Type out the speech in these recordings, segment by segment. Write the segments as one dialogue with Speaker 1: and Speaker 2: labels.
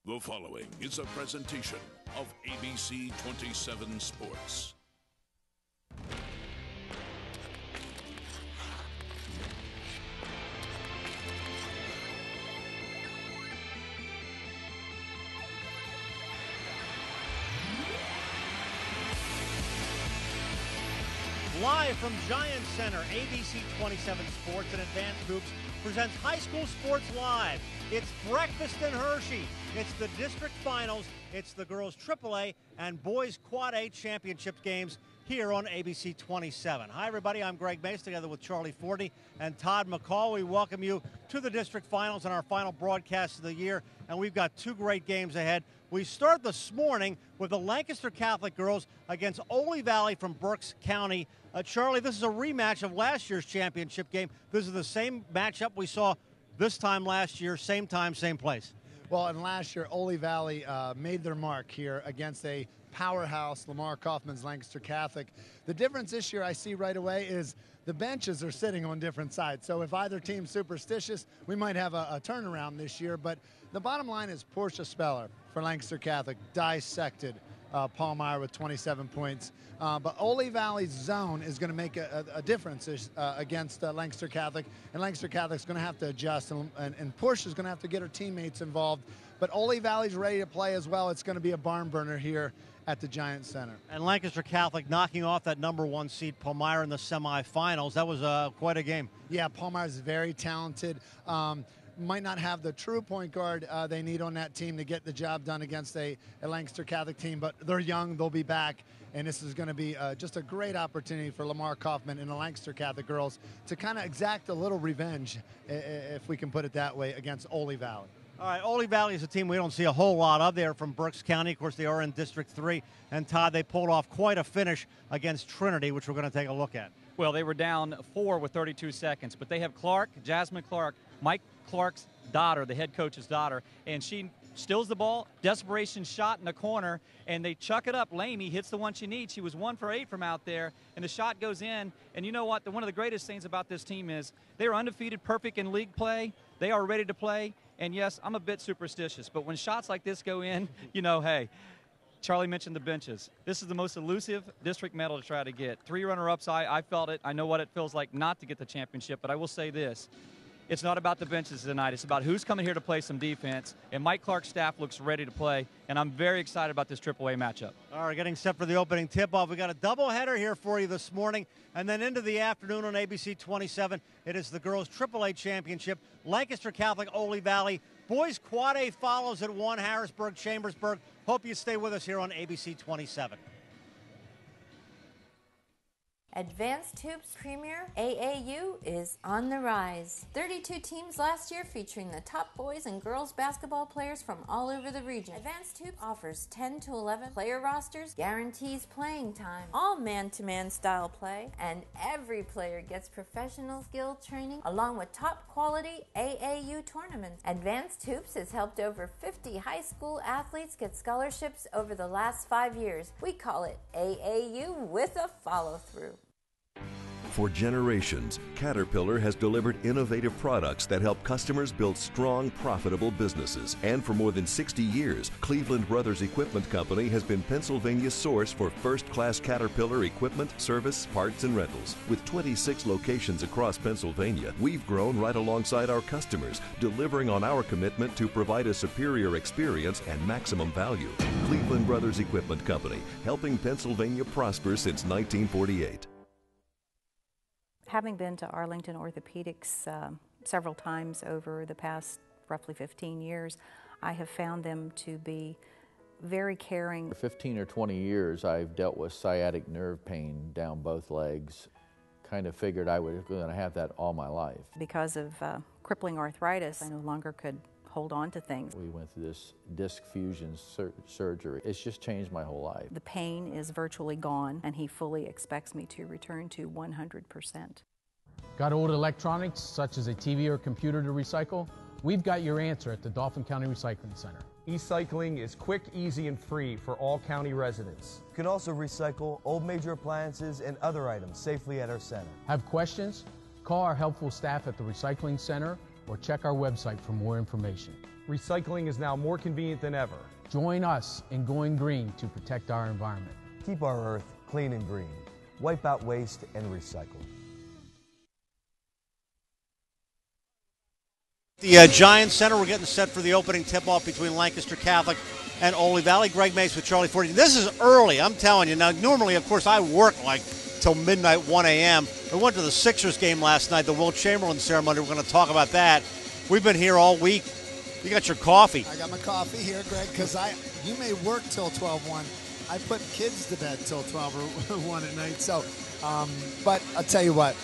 Speaker 1: The following is a presentation of ABC 27 Sports.
Speaker 2: Live from Giant Center, ABC 27 Sports and Advanced Hoops presents High School Sports Live. It's breakfast in Hershey. It's the district finals. It's the girls AAA and boys Quad A championship games here on ABC 27. Hi, everybody. I'm Greg Mace, together with Charlie Fortney and Todd McCall. We welcome you to the district finals and our final broadcast of the year, and we've got two great games ahead. We start this morning with the Lancaster Catholic girls against Oley Valley from Berks County. Charlie, this is a rematch of last year's championship game. This is the same matchup we saw this time last year, same time, same place.
Speaker 3: Well, and last year, Oley Valley made their mark here against a powerhouse, Lamar Kaufman's Lancaster Catholic. The difference this year I see right away is the benches are sitting on different sides. So if either team's superstitious, we might have a turnaround this year. But the bottom line is Portia Speller for Lancaster Catholic dissected Paul Meyer with 27 points. But Oley Valley's zone is going to make a difference against Lancaster Catholic. And Lancaster Catholic's going to have to adjust. And Portia's going to have to get her teammates involved. But Oley Valley's ready to play as well. It's going to be a barn burner here at the Giant Center. And
Speaker 2: Lancaster Catholic knocking off that #1 seed Palmyra in the semifinals. That was quite a game.
Speaker 3: Yeah, Palmyra's very talented. Might not have the true point guard they need on that team to get the job done against a Lancaster Catholic team, but they're young, they'll be back, and this is going to be just a great opportunity for Lamar Kaufman and the Lancaster Catholic girls to kind of exact a little revenge, if we can put it that way, against Oley Valley.
Speaker 2: All right, Oley Valley is a team we don't see a whole lot of. They're from Berks County. Of course, they are in District 3. And, Todd, they pulled off quite a finish against Trinity, which we're going to take a look at.
Speaker 4: Well, they were down 4 with 32 seconds, but they have Jasmine Clark, Mike Clark's daughter, the head coach's daughter, and she steals the ball, desperation shot in the corner, and they chuck it up. Lamy hits the one she needs. She was 1 for 8 from out there, and the shot goes in. And you know what? One of the greatest things about this team is they are undefeated, perfect in league play. They are ready to play. And, yes, I'm a bit superstitious, but when shots like this go in, you know, hey, Charlie mentioned the benches. This is the most elusive district medal to try to get. 3 runner-ups, I felt it. I know what it feels like not to get the championship, but I will say this. It's not about the benches tonight. It's about who's coming here to play some defense, and Mike Clark's staff looks ready to play, and I'm very excited about this AAA matchup.
Speaker 2: All right, getting set for the opening tip-off. We got a doubleheader here for you this morning, and then into the afternoon on ABC 27, it is the girls' AAA championship, Lancaster Catholic, Oley Valley. Boys Quad A follows at 1, Harrisburg, Chambersburg. Hope you stay with us here on ABC 27.
Speaker 5: Advanced Hoops Premier AAU is on the rise. 32 teams last year featuring the top boys and girls basketball players from all over the region. Advanced Hoops offers 10 to 11 player rosters, guarantees playing time, all man-to-man style play, and every player gets professional skill training along with top quality AAU tournaments. Advanced Hoops has helped over 50 high school athletes get scholarships over the last 5 years. We call it AAU with a follow-through.
Speaker 6: For generations, Caterpillar has delivered innovative products that help customers build strong, profitable businesses. And for more than 60 years, Cleveland Brothers Equipment Company has been Pennsylvania's source for first-class Caterpillar equipment, service, parts, and rentals. With 26 locations across Pennsylvania, we've grown right alongside our customers, delivering on our commitment to provide a superior experience and maximum value. Cleveland Brothers Equipment Company, helping Pennsylvania prosper since 1948.
Speaker 7: Having been to Arlington Orthopedics several times over the past roughly 15 years, I have found them to be very caring.
Speaker 8: For 15 or 20 years, I've dealt with sciatic nerve pain down both legs. Kind of figured I was going to have that all my life.
Speaker 7: Because of crippling arthritis, I no longer could hold on to things.
Speaker 8: We went through this disc fusion surgery. It's just changed my whole life.
Speaker 7: The pain is virtually gone, and he fully expects me to return to 100%.
Speaker 9: Got old electronics, such as a TV or computer to recycle? We've got your answer at the Dauphin County Recycling Center.
Speaker 10: E-cycling is quick, easy, and free for all county residents. You can also recycle old major appliances and other items safely at our center.
Speaker 9: Have questions? Call our helpful staff at the Recycling Center or check our website for more information.
Speaker 10: Recycling is now more convenient than ever.
Speaker 9: Join us in going green to protect our environment.
Speaker 10: Keep our earth clean and green. Wipe out waste and recycle.
Speaker 2: The Giants Center, we're getting set for the opening tip-off between Lancaster Catholic and Oley Valley. Greg Mace with Charlie 40. This is early, I'm telling you. Now, normally, of course, I work like till midnight, 1 a.m. We went to the Sixers game last night, the Will Chamberlain ceremony. We're going to talk about that. We've been here all week. You got your coffee.
Speaker 3: I got my coffee here, Greg, because you may work till 12:01. I put kids to bed till 12 or 1 at night. So, but I'll tell you what.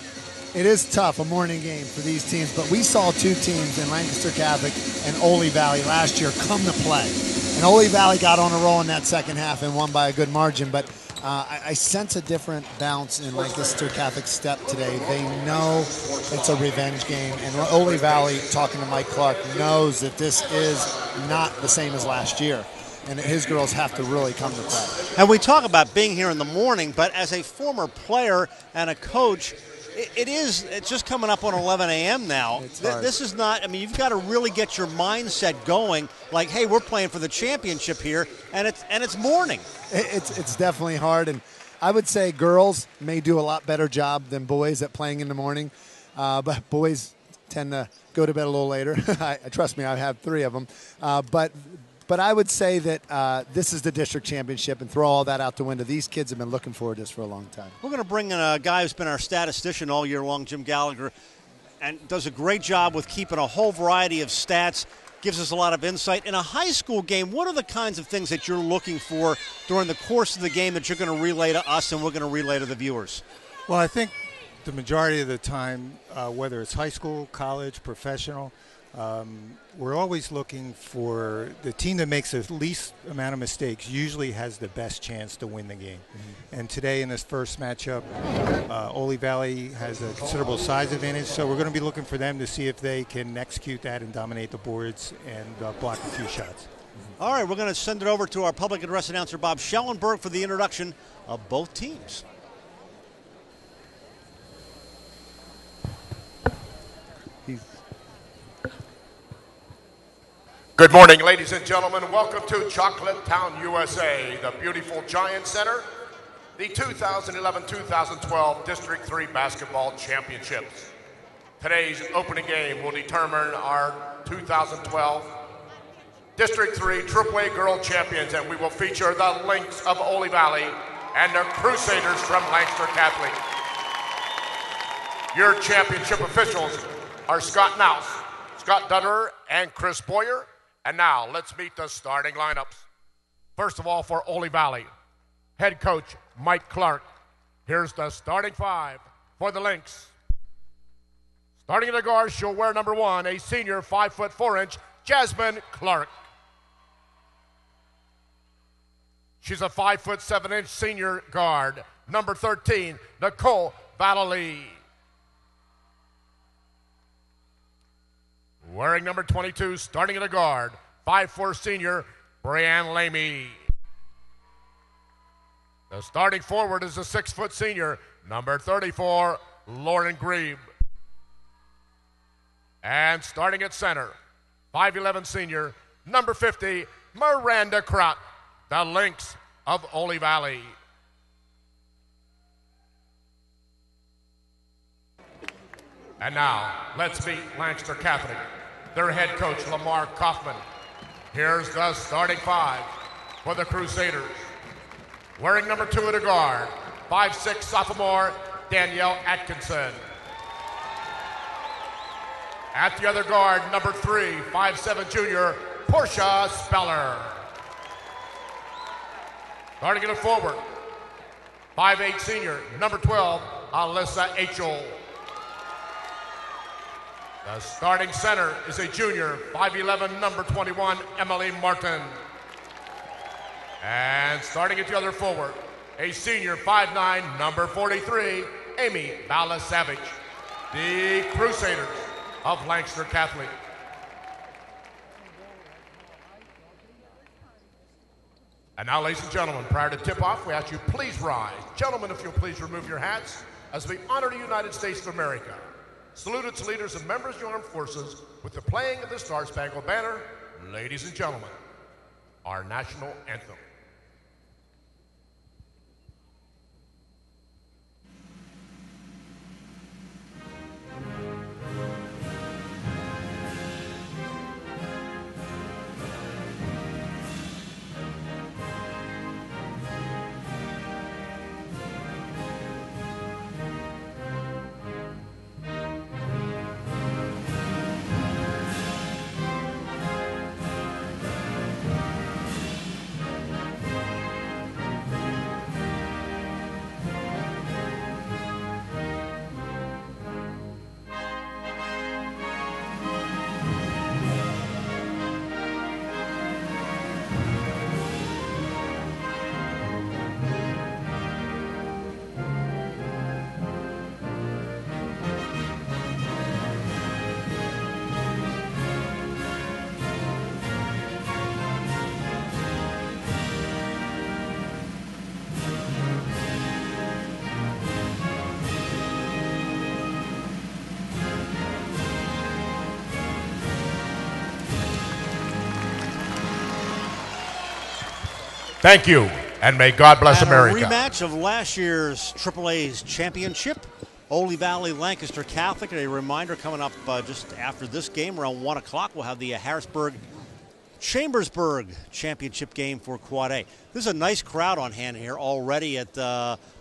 Speaker 3: It is tough, a morning game for these teams, but we saw two teams in Lancaster Catholic and Oley Valley last year come to play. And Oley Valley got on a roll in that second half and won by a good margin, but I sense a different bounce in Lancaster Catholic's step today. They know it's a revenge game, and Oley Valley, talking to Mike Clark, knows that this is not the same as last year. And his girls have to really come to play.
Speaker 2: And we talk about being here in the morning, but as a former player and a coach, it's just coming up on 11 a.m. now. This is not, I mean, you've got to really get your mindset going, like, hey, we're playing for the championship here, and it's morning.
Speaker 3: It's definitely hard, and I would say girls may do a lot better job than boys at playing in the morning, but boys tend to go to bed a little later. Trust me, I have 3 of them. But I would say that this is the district championship, and throw all that out the window. These kids have been looking forward to this for a long time.
Speaker 2: We're going to bring in a guy who's been our statistician all year long, Jim Gallagher, and does a great job with keeping a whole variety of stats, gives us a lot of insight. In a high school game, what are the kinds of things that you're looking for during the course of the game that you're going to relay to us and we're going to relay to the viewers?
Speaker 11: Well, I think the majority of the time, whether it's high school, college, professional, we're always looking for the team that makes the least amount of mistakes usually has the best chance to win the game. Mm-hmm. And today in this first matchup, Oley Valley has a considerable size advantage, so we're going to be looking for them to see if they can execute that and dominate the boards and block a few shots.
Speaker 2: Mm-hmm. All right, we're going to send it over to our public address announcer, Bob Schellenberg, for the introduction of both teams.
Speaker 12: Good morning, ladies and gentlemen. Welcome to Chocolate Town, USA, the beautiful Giant Center, the 2011-2012 District 3 Basketball Championships. Today's opening game will determine our 2012 District 3 AAA Girl Champions, and we will feature the Lynx of Oley Valley and the Crusaders from Lancaster Catholic. Your championship officials are Scott Nouse, Scott Dutterer, and Chris Boyer. And now, let's meet the starting lineups. First of all, for Oley Valley, head coach Mike Clark. Here's the starting 5 for the Lynx. Starting at the guard, she'll wear number 1, a senior 5'4", Jasmine Clark. She's a 5'7" senior guard. Number 13, Nicole Vallely. Wearing number 22, starting at the guard, 5'4" senior, Brianne Lamy. The starting forward is a 6' senior, number 34, Lauren Grebe. And starting at center, 5'11" senior, number 50, Miranda Crott, the Lynx of Oley Valley. And now, let's meet Lancaster Catholic. Their head coach, Lamar Kaufman. Here's the starting 5 for the Crusaders. Wearing number 2 at a guard, 5'6" sophomore, Danielle Atkinson. At the other guard, number 3, 5'7" junior, Portia Speller. Starting at the forward, 5'8" senior, number 12, Alyssa Achel. The starting center is a junior, 5'11", number 21, Emily Martin. And starting at the other forward, a senior, 5'9", number 43, Amy Balasavage. The Crusaders of Lancaster Catholic. And now, ladies and gentlemen, prior to tip-off, we ask you please rise. Gentlemen, if you'll please remove your hats as we honor the United States of America. salute its leaders and members of the armed forces with the playing of the Star-Spangled Banner. Ladies and gentlemen, our national anthem. Thank you, and may God bless America.
Speaker 2: A rematch of last year's AAA's championship, Oley Valley Lancaster Catholic. And a reminder, coming up just after this game, around 1 o'clock, we'll have the Harrisburg-Chambersburg championship game for Quad A. There's a nice crowd on hand here already at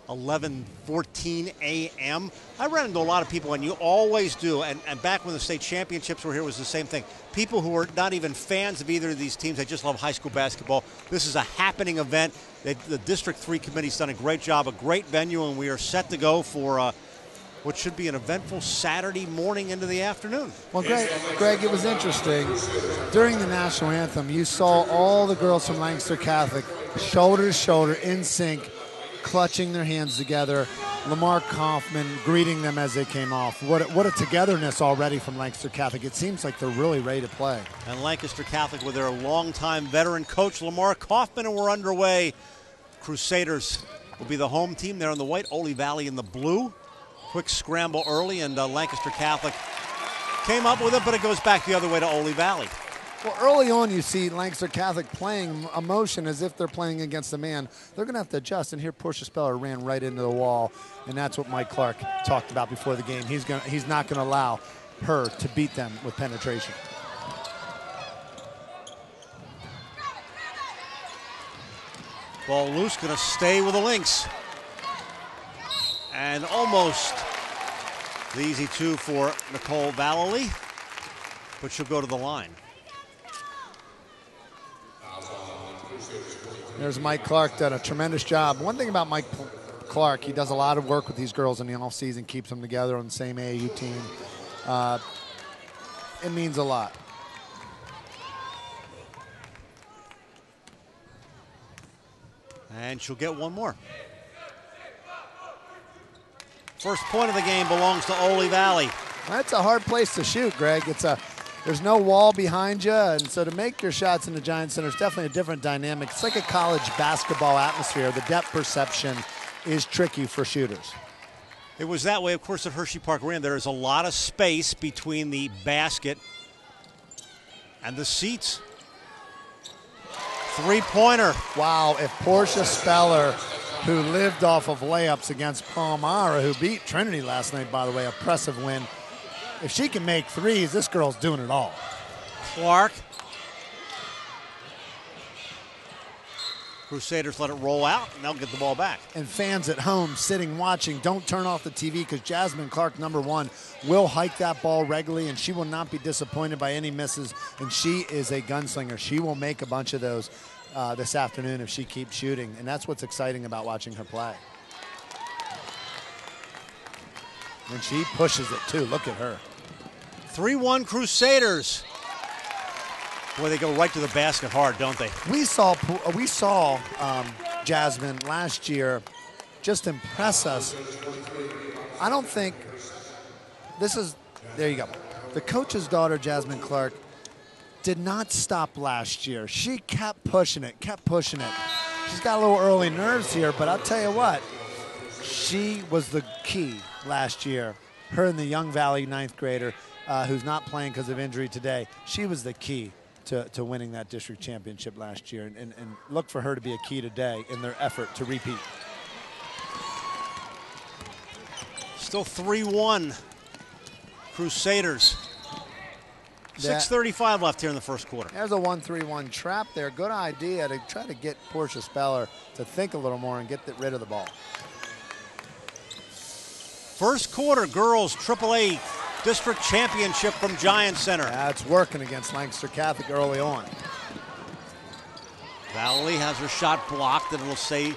Speaker 2: 11:14 a.m. I ran into a lot of people, and you always do, and back when the state championships were here, it was the same thing. People who are not even fans of either of these teams, they just love high school basketball. This is a happening event. The District 3 committee's done a great job, a great venue, and we are set to go for what should be an eventful Saturday morning into the afternoon.
Speaker 3: Well, Greg, it was interesting. During the national anthem, you saw all the girls from Lancaster Catholic shoulder to shoulder, in sync, clutching their hands together. Lamar Kaufman greeting them as they came off. What a togetherness already from Lancaster Catholic. It seems like they're really ready to play.
Speaker 2: And Lancaster Catholic with their longtime veteran coach, Lamar Kaufman, and we're underway. Crusaders will be the home team. They're in the white, Oley Valley in the blue. Quick scramble early, and Lancaster Catholic came up with it, but it goes back the other way to Oley Valley.
Speaker 3: Well, early on, you see Lancaster Catholic playing a motion as if they're playing against a man. They're going to have to adjust, and here Portia Speller ran right into the wall, and that's what Mike Clark talked about before the game. He's not going to allow her to beat them with penetration.
Speaker 2: Ball loose, going to stay with the Lynx. And almost the easy two for Nicole Vallely, but she'll go to the line.
Speaker 3: There's Mike Clark, done a tremendous job. One thing about Mike Clark, he does a lot of work with these girls in the offseason, keeps them together on the same AAU team. It means a lot.
Speaker 2: And she'll get one more. First point of the game belongs to Oley Valley.
Speaker 3: That's a hard place to shoot, Greg. There's no wall behind you, and so to make your shots in the Giant Center is definitely a different dynamic. It's like a college basketball atmosphere. The depth perception is tricky for shooters.
Speaker 2: It was that way, of course, at Hershey Park Arena. There is a lot of space between the basket and the seats. Three-pointer.
Speaker 3: Wow, if Portia Speller, who lived off of layups against Palmyra, who beat Trinity last night, by the way, impressive win. If she can make threes, this girl's doing it all.
Speaker 2: Clark. Crusaders let it roll out, and they'll get the ball back.
Speaker 3: And fans at home sitting, watching, don't turn off the TV because Jasmine Clark, #1, will hike that ball regularly, and she will not be disappointed by any misses, and she is a gunslinger. She will make a bunch of those this afternoon if she keeps shooting, and that's what's exciting about watching her play. And she pushes it, too. Look at her.
Speaker 2: 3-1 Crusaders. Boy, they go right to the basket hard, don't they?
Speaker 3: We saw Jasmine last year just impress us. I don't think this is, there you go. The coach's daughter, Jasmine Clark, did not stop last year. She kept pushing it, She's got a little early nerves here, but I'll tell you what, she was the key last year her and the Young Valley 9th grader who's not playing because of injury today. She was the key to winning that district championship last year, and look for her to be a key today in their effort to repeat.
Speaker 2: Still 3-1 Crusaders. 6:35 left here in the first quarter.
Speaker 3: There's a 1-3-1 trap there. Good idea to try to get Portia Speller to think a little more and get rid of the ball.
Speaker 2: First quarter, girls AAA district championship from Giant Center.
Speaker 3: That's working against Lancaster Catholic early on.
Speaker 2: Valley has her shot blocked, and it'll stay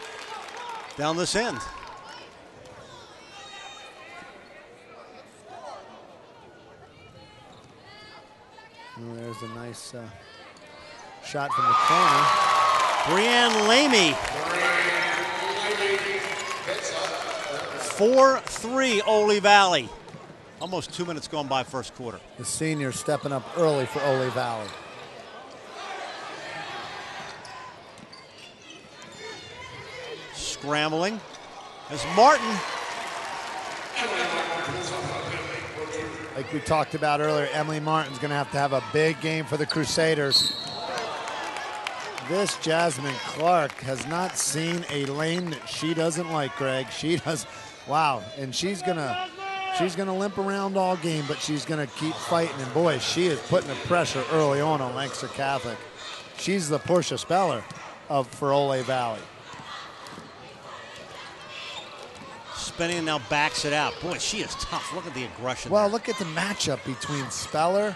Speaker 2: down this end.
Speaker 3: Oh, there's a nice shot from the corner.
Speaker 2: Brianne Lamy. 4-3 Oley Valley. Almost 2 minutes gone by first quarter.
Speaker 3: The senior stepping up early for Oley Valley.
Speaker 2: Scrambling as Martin.
Speaker 3: Like we talked about earlier, Emily Martin's going to have a big game for the Crusaders. This Jasmine Clark has not seen a lane that she doesn't like, Greg. She does. Wow, and she's gonna limp around all game, but she's gonna keep fighting. And boy, she is putting the pressure early on Lancaster Catholic. She's the Portia Speller for Oley Valley.
Speaker 2: Spinning and now backs it out. Boy, she is tough. Look at the aggression.
Speaker 3: Well,
Speaker 2: there.
Speaker 3: Look at the matchup between Speller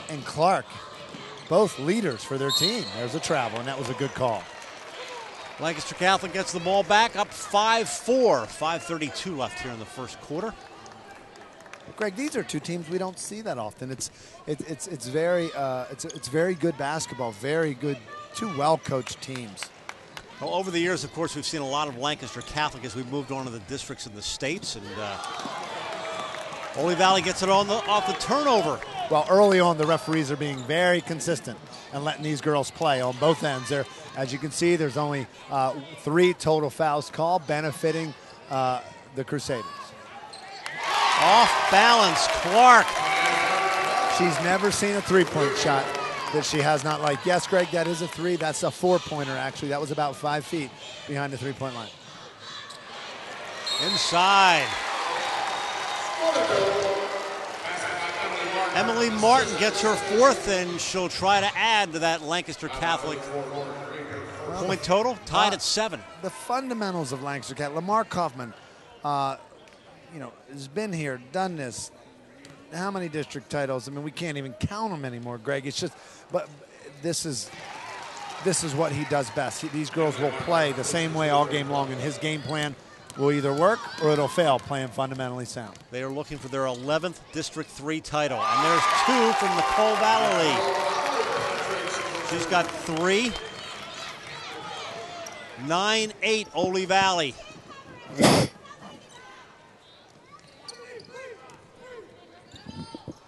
Speaker 3: and Clark. Both leaders for their team. There's a travel, and that was a good call.
Speaker 2: Lancaster Catholic gets the ball back, up 5-4. 5:32 left here in the first quarter.
Speaker 3: Greg, these are two teams we don't see that often. It's very good basketball. Very good, two well-coached teams.
Speaker 2: Well, over the years, of course, we've seen a lot of Lancaster Catholic as we've moved on to the districts in the states, and Oley Valley gets it off the turnover.
Speaker 3: Well, early on, the referees are being very consistent and letting these girls play on both ends. There, as you can see, there's only 3 total fouls called, benefiting the Crusaders.
Speaker 2: Off balance, Clark.
Speaker 3: She's never seen a three-point shot that she has not liked. Yes, Greg, that is a 3. That's a 4-pointer, actually. That was about 5 feet behind the 3-point line.
Speaker 2: Inside. Emily Martin gets her 4th, and she'll try to add to that Lancaster Catholic point total, tied at 7.
Speaker 3: The fundamentals of Lancaster Catholic. Lamar Kaufman, has been here, done this. How many district titles? I mean, we can't even count them anymore, Greg. It's just, but this is what he does best. These girls will play the same way all game long, and his game plan will either work or it'll fail, playing fundamentally sound.
Speaker 2: They are looking for their 11th District 3 title, and there's 2 from Nicole Valley. She's got 3. 9-8 Oley Valley.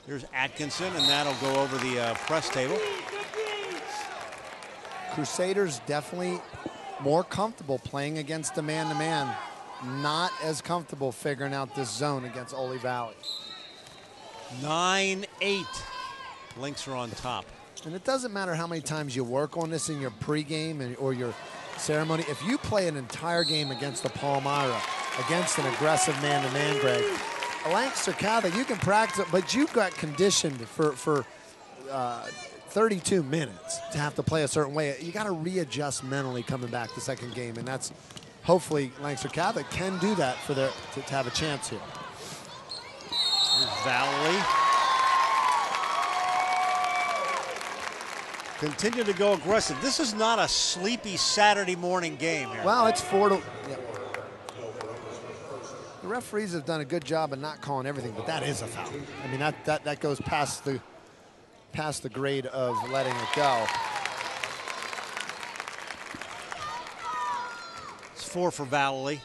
Speaker 2: Here's Atkinson, and that'll go over the press table.
Speaker 3: Crusaders definitely more comfortable playing against a man-to-man. Not as comfortable figuring out this zone against Oley Valley.
Speaker 2: 9-8. Lynx are on top.
Speaker 3: And it doesn't matter how many times you work on this in your pregame or your ceremony. If you play an entire game against the Palmyra, against an aggressive man-to-man, Greg, Lancaster Catholic, you can practice it, but you've got conditioned for 32 minutes to have to play a certain way. You got to readjust mentally coming back the second game, and that's hopefully Lancaster Catholic can do that for to have a chance here.
Speaker 2: Here's Valley. Continue to go aggressive. This is not a sleepy Saturday morning game here.
Speaker 3: Well, it's 4-. Yeah. The referees have done a good job of not calling everything, but that is a foul. I mean, that goes past the grade of letting it go.
Speaker 2: It's 4 for Valley.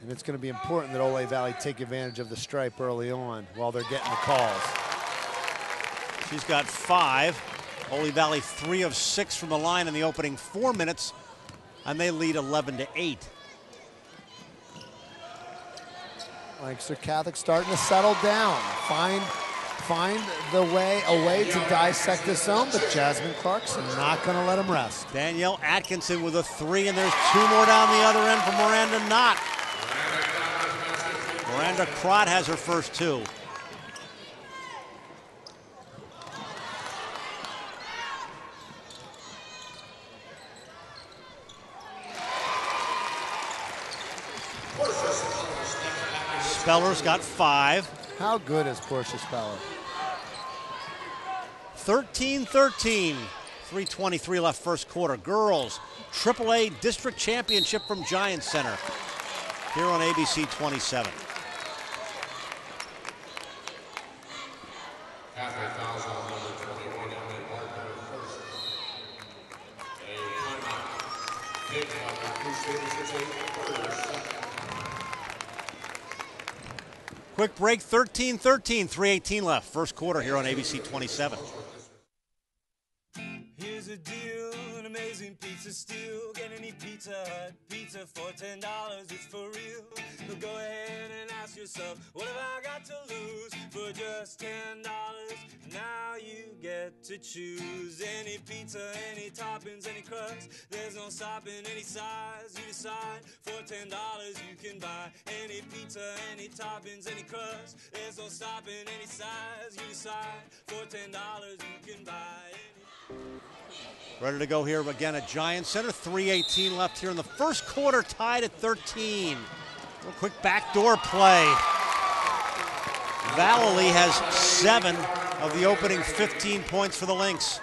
Speaker 3: And it's going to be important that Oley Valley take advantage of the stripe early on while they're getting the calls.
Speaker 2: She's got 5. Oley Valley 3 of 6 from the line in the opening 4 minutes, and they lead 11-8.
Speaker 3: Lancaster Catholic starting to settle down. Find a way to dissect this zone, but Jasmine Clark's not going to let him rest.
Speaker 2: Danielle Atkinson with a 3, and there's 2 more down the other end for Miranda Knott. Miranda Crott has her first 2. Speller's got 5.
Speaker 3: How good is Portia Speller?
Speaker 2: 13-13. 3:23 left first quarter. Girls, AAA District Championship from Giant Center here on ABC 27. Quick break, 13-13, 3:18 left. First quarter here on ABC 27.
Speaker 13: Here's a deal, an amazing pizza steal. Get any Pizza Hut pizza for $10, it's for real. So go ahead and ask yourself, what have I got to lose? For just $10, now you get to choose. Any pizza, any toppings, any crust. There's no stopping, any size you decide. For $10 you can buy any pizza, any toppings, any crust. There's no stopping, any size you decide. For $10 you can buy any.
Speaker 2: Ready to go here again at Giant Center. 3:18 left here in the first quarter, tied at 13. Real quick backdoor play. Vallely has 7 of the opening 15 points for the Lynx.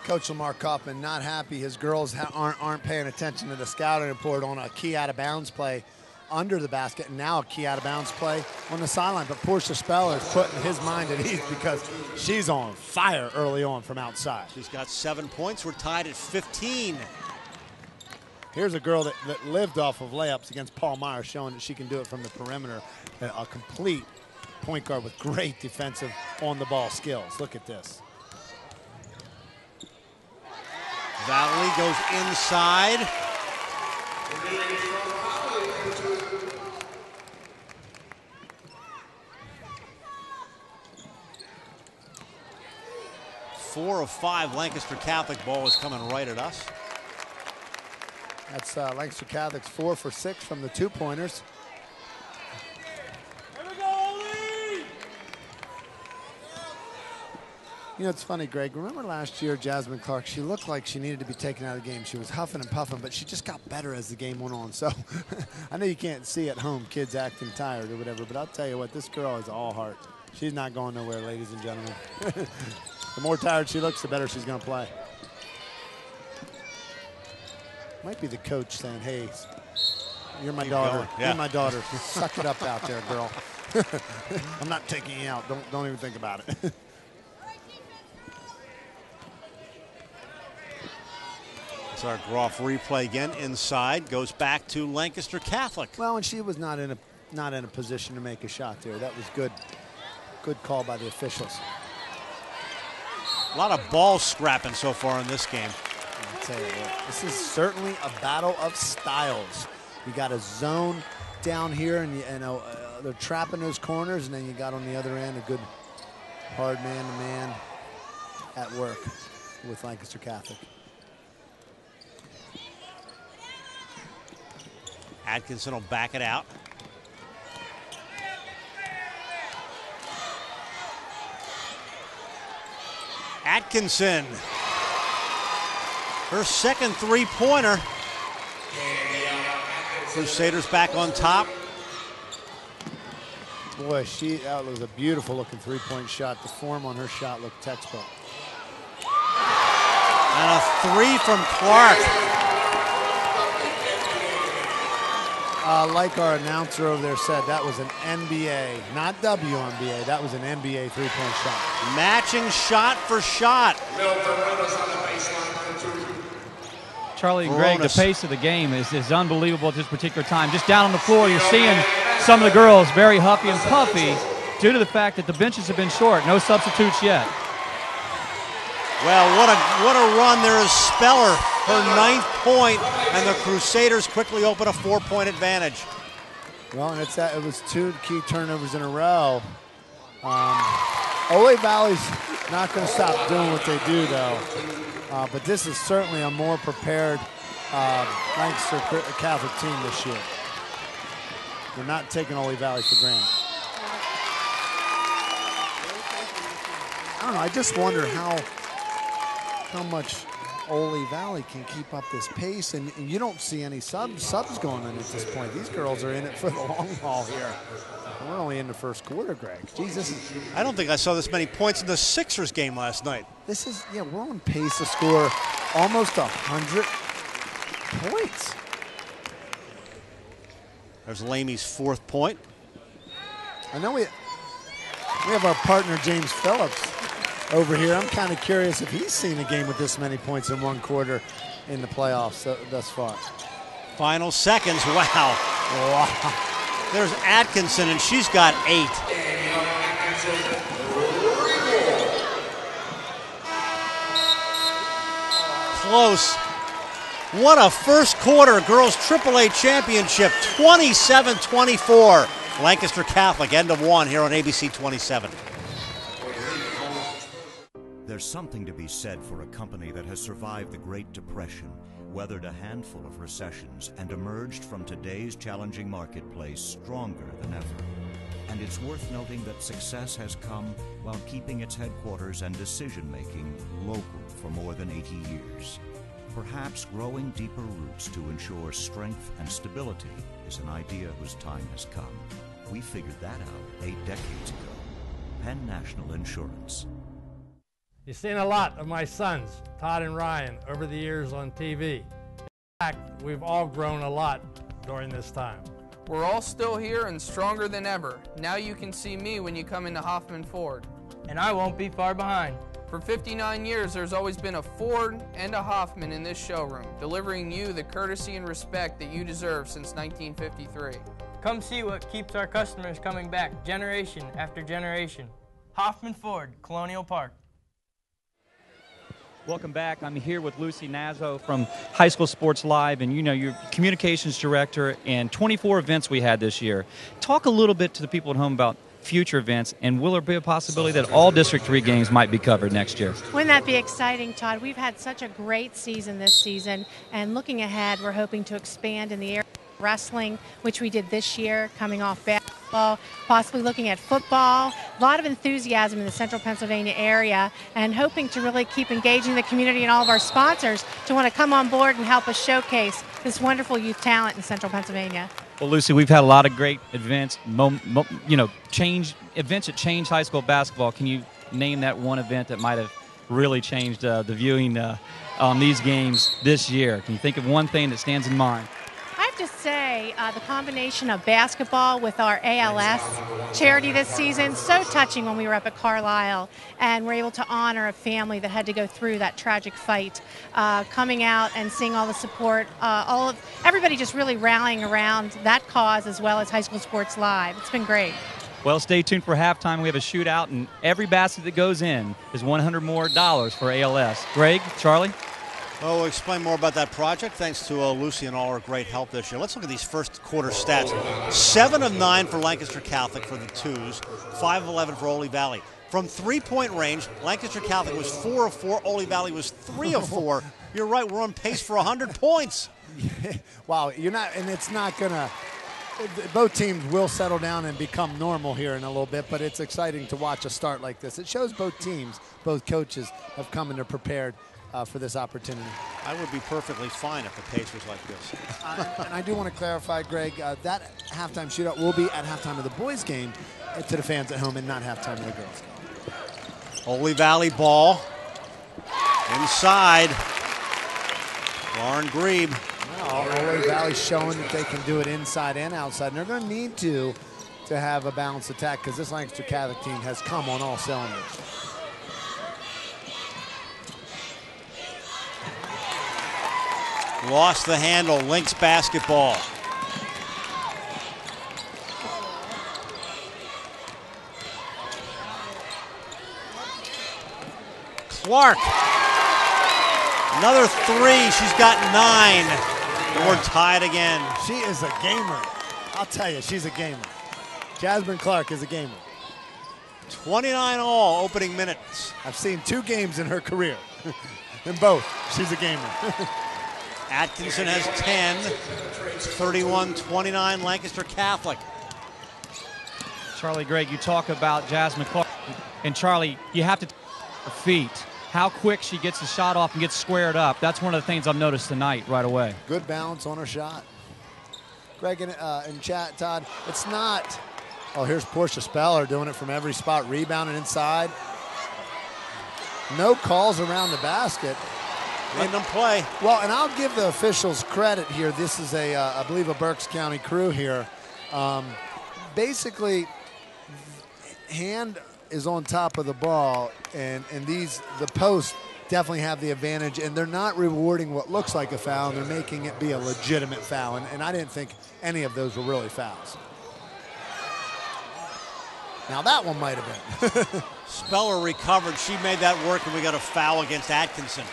Speaker 3: Coach Lamar Kaufman not happy. His girls aren't paying attention to the scouting report on a key out of bounds play under the basket, and now a key out of bounds play on the sideline. But Portia Speller is putting his mind at ease because she's on fire early on from outside.
Speaker 2: She's got 7 points. We're tied at 15.
Speaker 3: Here's a girl that lived off of layups against Paul Meyer, showing that she can do it from the perimeter. A complete point guard with great defensive on-the-ball skills. Look at this.
Speaker 2: Valley goes inside. Four of 5 Lancaster Catholic ball is coming right at us.
Speaker 3: That's Lancaster Catholic's 4 for 6 from the 2-pointers.
Speaker 13: Here we go, Oley!
Speaker 3: You know, it's funny, Greg. Remember last year, Jasmine Clark, she looked like she needed to be taken out of the game. She was huffing and puffing, but she just got better as the game went on. So I know you can't see at home kids acting tired or whatever, but I'll tell you what, this girl is all heart. She's not going nowhere, ladies and gentlemen. The more tired she looks, the better she's going to play. Might be the coach saying, hey, you're my daughter.
Speaker 2: Yeah.
Speaker 3: You're my daughter. Suck it up out there, girl. I'm not taking you out. Don't even think about it.
Speaker 2: It's our Groff replay again. Inside, goes back to Lancaster Catholic.
Speaker 3: Well, and she was not in a position to make a shot there. That was good. Good call by the officials.
Speaker 2: A lot of ball scrapping so far in this game.
Speaker 3: I'll tell you what, this is certainly a battle of styles. You got a zone down here, and they're trapping those corners, and then you got on the other end a good hard man-to-man at work with Lancaster Catholic.
Speaker 2: Atkinson will back it out. Atkinson, her second 3-pointer. Crusaders back on top.
Speaker 3: Boy, that was a beautiful looking 3-point shot. The form on her shot looked textbook.
Speaker 2: And a 3 from Clark.
Speaker 3: Like our announcer over there said, that was an NBA, not WNBA. That was an NBA 3-point shot.
Speaker 2: Matching shot for shot.
Speaker 4: Charlie and Greg, the pace of the game is unbelievable at this particular time. Just down on the floor, you're seeing some of the girls very huffy and puffy due to the fact that the benches have been short. No substitutes yet.
Speaker 2: Well, what a run. There is Speller, her 9th point, and the Crusaders quickly open a 4-point advantage.
Speaker 3: Well, and it was 2 key turnovers in a row. Oley Valley's not going to stop doing what they do, though. But this is certainly a more prepared Lancaster Catholic team this year. They're not taking Oley Valley for granted. I don't know. I just wonder how much Oley Valley can keep up this pace, and you don't see any subs going in at this point. These girls are in it for the long haul here. We're only in the first quarter, Greg. Jeez,
Speaker 14: I don't think I saw this many points in the Sixers game last night.
Speaker 3: We're on pace to score almost 100 points.
Speaker 14: There's Lamey's 4th point.
Speaker 3: I know we have our partner James Phillips over here. I'm kind of curious if he's seen a game with this many points in one quarter in the playoffs thus far.
Speaker 14: Final seconds. Wow. There's Atkinson, and she's got 8. Close. What a first quarter. Girls AAA Championship, 27-24. Lancaster Catholic, end of 1 here on ABC 27.
Speaker 15: There's something to be said for a company that has survived the Great Depression, weathered a handful of recessions, and emerged from today's challenging marketplace stronger than ever. And it's worth noting that success has come while keeping its headquarters and decision-making local for more than 80 years. Perhaps growing deeper roots to ensure strength and stability is an idea whose time has come. We figured that out 8 decades ago. Penn National Insurance.
Speaker 16: You've seen a lot of my sons, Todd and Ryan, over the years on TV. In fact, we've all grown a lot during this time.
Speaker 17: We're all still here and stronger than ever. Now you can see me when you come into Hoffman Ford.
Speaker 18: And I won't be far behind.
Speaker 17: For 59 years, there's always been a Ford and a Hoffman in this showroom, delivering you the courtesy and respect that you deserve since 1953.
Speaker 18: Come see what keeps our customers coming back generation after generation. Hoffman Ford, Colonial Park.
Speaker 4: Welcome back. I'm here with Lucy Nazo from High School Sports Live, and you're communications director, and 24 events we had this year. Talk a little bit to the people at home about future events, and will there be a possibility that all District 3 games might be covered next year?
Speaker 19: Wouldn't that be exciting, Todd? We've had such a great season this season, and looking ahead, we're hoping to expand in the area of wrestling, which we did this year, coming off basketball, possibly looking at football. A lot of enthusiasm in the central Pennsylvania area, and hoping to really keep engaging the community and all of our sponsors to want to come on board and help us showcase this wonderful youth talent in central Pennsylvania.
Speaker 4: Well, Lucy, we've had a lot of great events, events that changed high school basketball. Can you name that one event that might have really changed the viewing on these games this year? Can you think of one thing that stands in mind?
Speaker 19: I have to say the combination of basketball with our ALS charity this season, so touching when we were up at Carlisle and we're able to honor a family that had to go through that tragic fight. Coming out and seeing all the support, everybody just really rallying around that cause as well as High School Sports Live. It's been great.
Speaker 4: Well, stay tuned for halftime. We have a shootout, and every basket that goes in is $100 more for ALS. Greg, Charlie?
Speaker 14: Well, we'll explain more about that project thanks to Lucy and all her great help this year. Let's look at these first quarter stats. 7 of 9 for Lancaster Catholic for the twos, 5 of 11 for Oley Valley. From three-point range, Lancaster Catholic was 4 of 4, Oley Valley was 3 of 4. You're right, we're on pace for 100 points.
Speaker 3: Wow, it's not going to, both teams will settle down and become normal here in a little bit, but it's exciting to watch a start like this. It shows both teams, both coaches have come and are prepared for this opportunity.
Speaker 14: I would be perfectly fine if the pace was like this.
Speaker 3: And I do want to clarify, Greg, that halftime shootout will be at halftime of the boys' game to the fans at home and not halftime of the girls' game.
Speaker 14: Oley Valley ball inside. Lauren Grebe.
Speaker 3: Well, Oley Valley showing that they can do it inside and outside. And they're going to need to have a balanced attack because this Lancaster Catholic team has come on all cylinders.
Speaker 14: Lost the handle, Lynx basketball. Clark, another 3, she's got 9. And we're tied again.
Speaker 3: She is a gamer. I'll tell you, she's a gamer. Jasmine Clark is a gamer.
Speaker 14: 29 all opening minutes.
Speaker 3: I've seen 2 games in her career. In both, she's a gamer.
Speaker 14: Atkinson has 10, 31-29 Lancaster Catholic.
Speaker 4: Charlie Gregg, you talk about Jasmine Clark, and Charlie, you have to take her feet. How quick she gets the shot off and gets squared up. That's one of the things I've noticed tonight right away.
Speaker 3: Good balance on her shot. Greg, in chat, Todd, it's not, oh, here's Portia Speller doing it from every spot, rebounding inside. No calls around the basket.
Speaker 14: Letting them play.
Speaker 3: Well, and I'll give the officials credit here. This is I believe, a Berks County crew here. Basically, hand is on top of the ball, and the posts definitely have the advantage, and they're not rewarding what looks like a foul, and they're making it be a legitimate foul, and I didn't think any of those were really fouls. Now that one might have been.
Speaker 14: Speller recovered. She made that work, and we got a foul against Atkinson.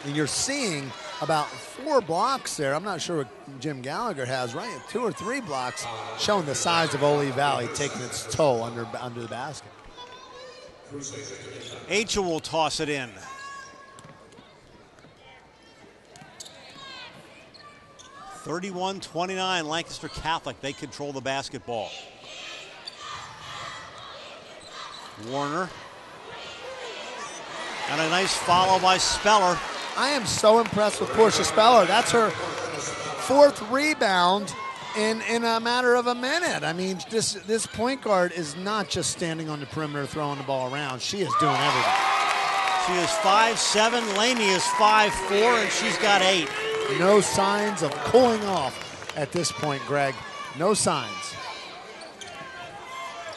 Speaker 3: And you're seeing about 4 blocks there. I'm not sure what Jim Gallagher has, right? 2 or 3 blocks showing the size of Oley Valley taking its toll under the basket.
Speaker 14: Achel will toss it in. (31-29) Lancaster Catholic. They control the basketball. Warner. And a nice follow by Speller.
Speaker 3: I am so impressed with Portia Speller. That's her 4th rebound in a matter of a minute. I mean, this point guard is not just standing on the perimeter throwing the ball around. She is doing everything.
Speaker 14: She is 5'7". Laney is 5'4", and she's got 8.
Speaker 3: No signs of cooling off at this point, Greg. No signs.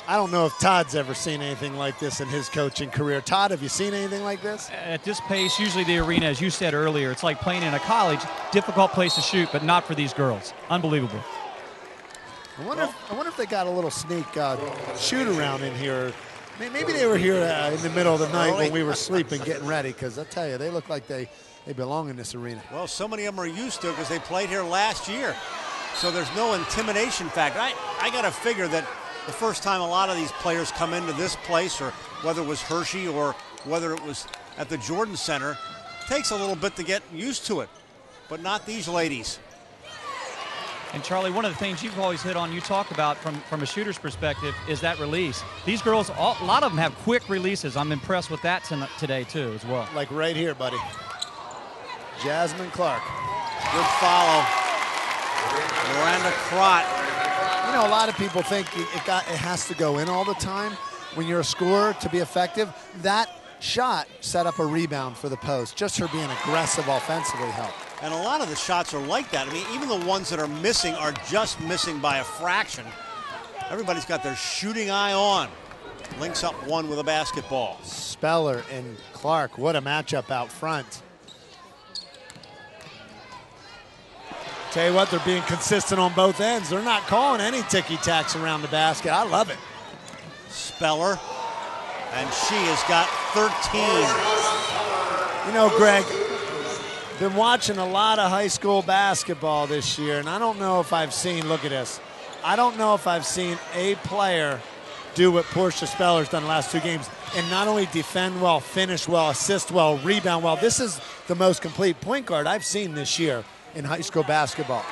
Speaker 3: I don't know if Todd's ever seen anything like this in his coaching career. Todd, have you seen anything like this?
Speaker 4: At this pace, usually the arena, as you said earlier, it's like playing in a college, difficult place to shoot, but not for these girls. Unbelievable.
Speaker 3: I wonder if they got a little sneak shoot around in here. Maybe they were here in the middle of the night when we were sleeping, getting ready, because I tell you, they look like they belong in this arena.
Speaker 14: Well, so many of them are used to it because they played here last year. So there's no intimidation factor. I got to figure that the first time a lot of these players come into this place, or whether it was Hershey or whether it was at the Jordan Center, takes a little bit to get used to it, but not these ladies.
Speaker 4: And Charlie, one of the things you've always hit on, you talk about from a shooter's perspective, is that release. These girls, a lot of them have quick releases. I'm impressed with that today too as well.
Speaker 3: Like right here, buddy. Jasmine Clark.
Speaker 14: Good follow. Miranda Crott.
Speaker 3: You know, a lot of people think it has to go in all the time. When you're a scorer, to be effective, that shot set up a rebound for the post. Just her being aggressive offensively helped.
Speaker 14: And a lot of the shots are like that. I mean, even the ones that are missing are just missing by a fraction. Everybody's got their shooting eye on. Links up one with a basketball.
Speaker 3: Speller and Clark, what a matchup out front. Tell you what, they're being consistent on both ends. They're not calling any ticky-tacks around the basket. I love it.
Speaker 14: Speller, and she has got 13.
Speaker 3: You know, Greg, been watching a lot of high school basketball this year, and I don't know if I've seen, look at this, I don't know if I've seen a player do what Portia Speller's done the last 2 games, and not only defend well, finish well, assist well, rebound well. This is the most complete point guard I've seen this year in high school basketball.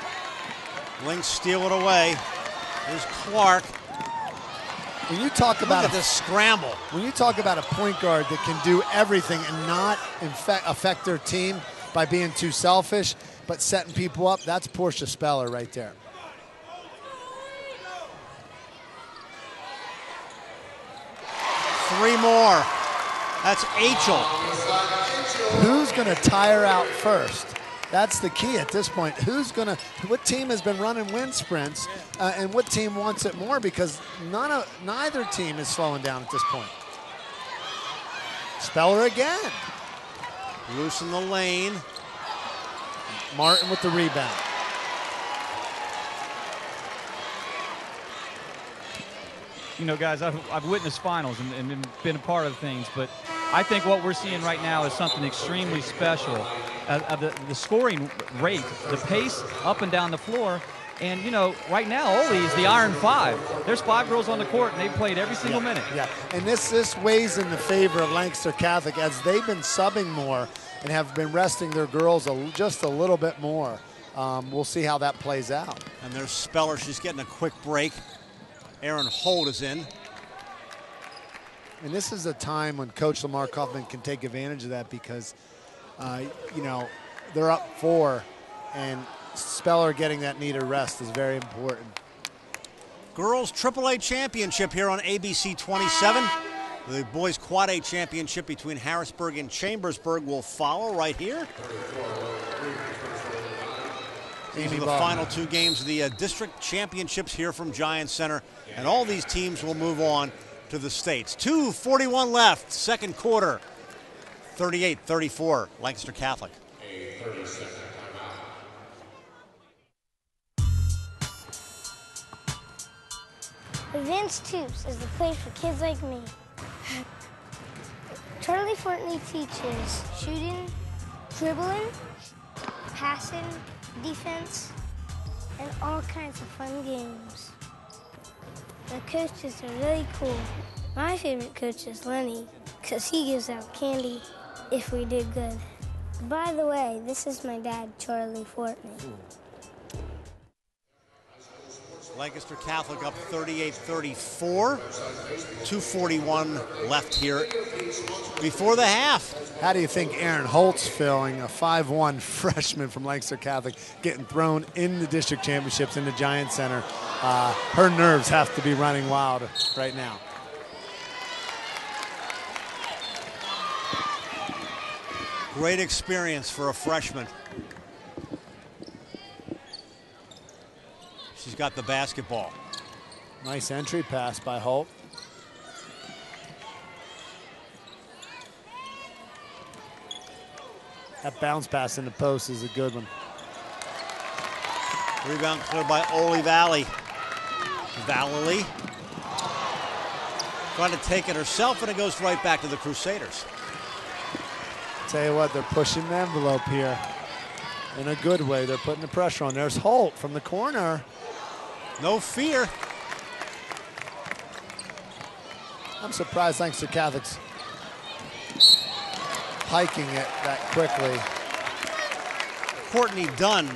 Speaker 14: Lynx steal it away. Here's Clark.
Speaker 3: When you talk about
Speaker 14: the scramble,
Speaker 3: when you talk about a point guard that can do everything and not affect their team by being too selfish, but setting people up, that's Portia Speller right there.
Speaker 14: Three more. That's Achel.
Speaker 3: Who's going to tire out first? That's the key at this point. What team has been running wind sprints, and what team wants it more? Because neither team is slowing down at this point. Speller again.
Speaker 14: Loose in the lane.
Speaker 3: Martin with the rebound.
Speaker 4: You know, guys, I've witnessed finals and been a part of things, but I think what we're seeing right now is something extremely special. The scoring rate, the pace up and down the floor, And, you know, right now, Oley is the Iron Five. There's 5 girls on the court, and they've played every single minute.
Speaker 3: Yeah, and this weighs in the favor of Lancaster Catholic as they've been subbing more and have been resting their girls just a little bit more. We'll see how that plays out.
Speaker 14: And there's Speller. She's getting a quick break. Aaron Holt is in.
Speaker 3: And this is a time when Coach Lamar Kaufman can take advantage of that because, you know, they're up 4, and Speller getting that needed rest is very important.
Speaker 14: Girls AAA championship here on ABC 27. The boys Quad A championship between Harrisburg and Chambersburg will follow right here. These are the final 2 games of the district championships here from Giant Center, and all these teams will move on to the states. 2:41 left, second quarter. 38-34, Lancaster Catholic.
Speaker 12: A 30-second timeout.
Speaker 20: Advanced Tubes is the place for kids like me. Charlie Fortney teaches shooting, dribbling, passing, defense, and all kinds of fun games. The coaches are really cool. My favorite coach is Lenny, because he gives out candy if we did good. By the way, this is my dad, Charlie Fortney.
Speaker 14: Lancaster Catholic up 38-34. 2:41 left here before the half.
Speaker 3: How do you think Aaron Holt's feeling, a 5'1" freshman from Lancaster Catholic, getting thrown in the district championships in the Giant Center? Her nerves have to be running wild right now.
Speaker 14: Great experience for a freshman. She's got the basketball.
Speaker 3: Nice entry pass by Holt. That bounce pass in the post is a good one.
Speaker 14: Rebound cleared by Oley Valley. Valley trying to take it herself, and it goes right back to the Crusaders.
Speaker 3: Tell you what, they're pushing the envelope here in a good way. They're putting the pressure on. There's Holt from the corner.
Speaker 14: No fear.
Speaker 3: I'm surprised Lancaster Catholic's hiking it that quickly.
Speaker 14: Courtney Dunn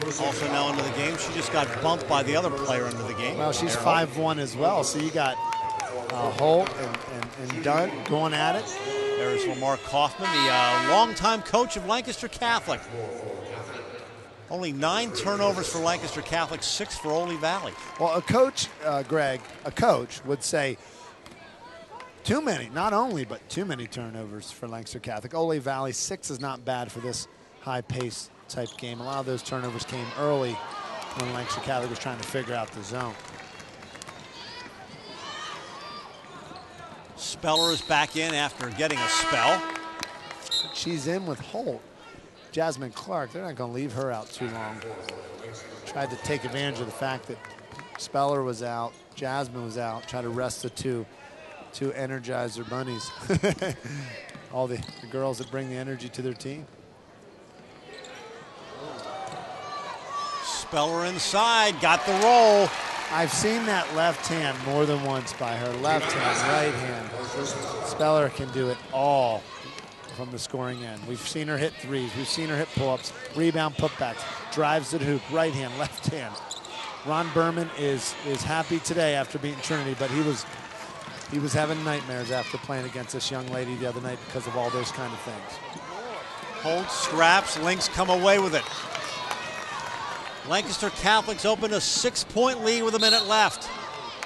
Speaker 14: also now into the game. She just got bumped by the other player into the game.
Speaker 3: Well, she's 5'1" as well, so you got Holt and Dunn going at it.
Speaker 14: There's Lamar Kaufman, the longtime coach of Lancaster Catholic. Only 9 turnovers for Lancaster Catholic, 6 for Oley Valley.
Speaker 3: Well, a coach, Greg, a coach would say too many, not only, but too many turnovers for Lancaster Catholic. Oley Valley, 6 is not bad for this high-pace type game. A lot of those turnovers came early when Lancaster Catholic was trying to figure out the zone.
Speaker 14: Speller is back in after getting a spell.
Speaker 3: She's in with Holt. Jasmine Clark, they're not going to leave her out too long. Tried to take advantage of the fact that Speller was out, Jasmine was out, try to rest the two energizer bunnies. All the girls that bring the energy to their team.
Speaker 14: Speller inside, got the roll.
Speaker 3: I've seen that left hand more than once by her. Left hand, right hand. Speller can do it all from the scoring end. We've seen her hit threes. We've seen her hit pull-ups, rebound putbacks, drives to the hoop, right hand, left hand. Ron Berman is happy today after beating Trinity, but he was having nightmares after playing against this young lady the other night because of all those kind of things.
Speaker 14: Holt scraps, Lynx come away with it. Lancaster Catholic's opened a 6-point lead with a minute left.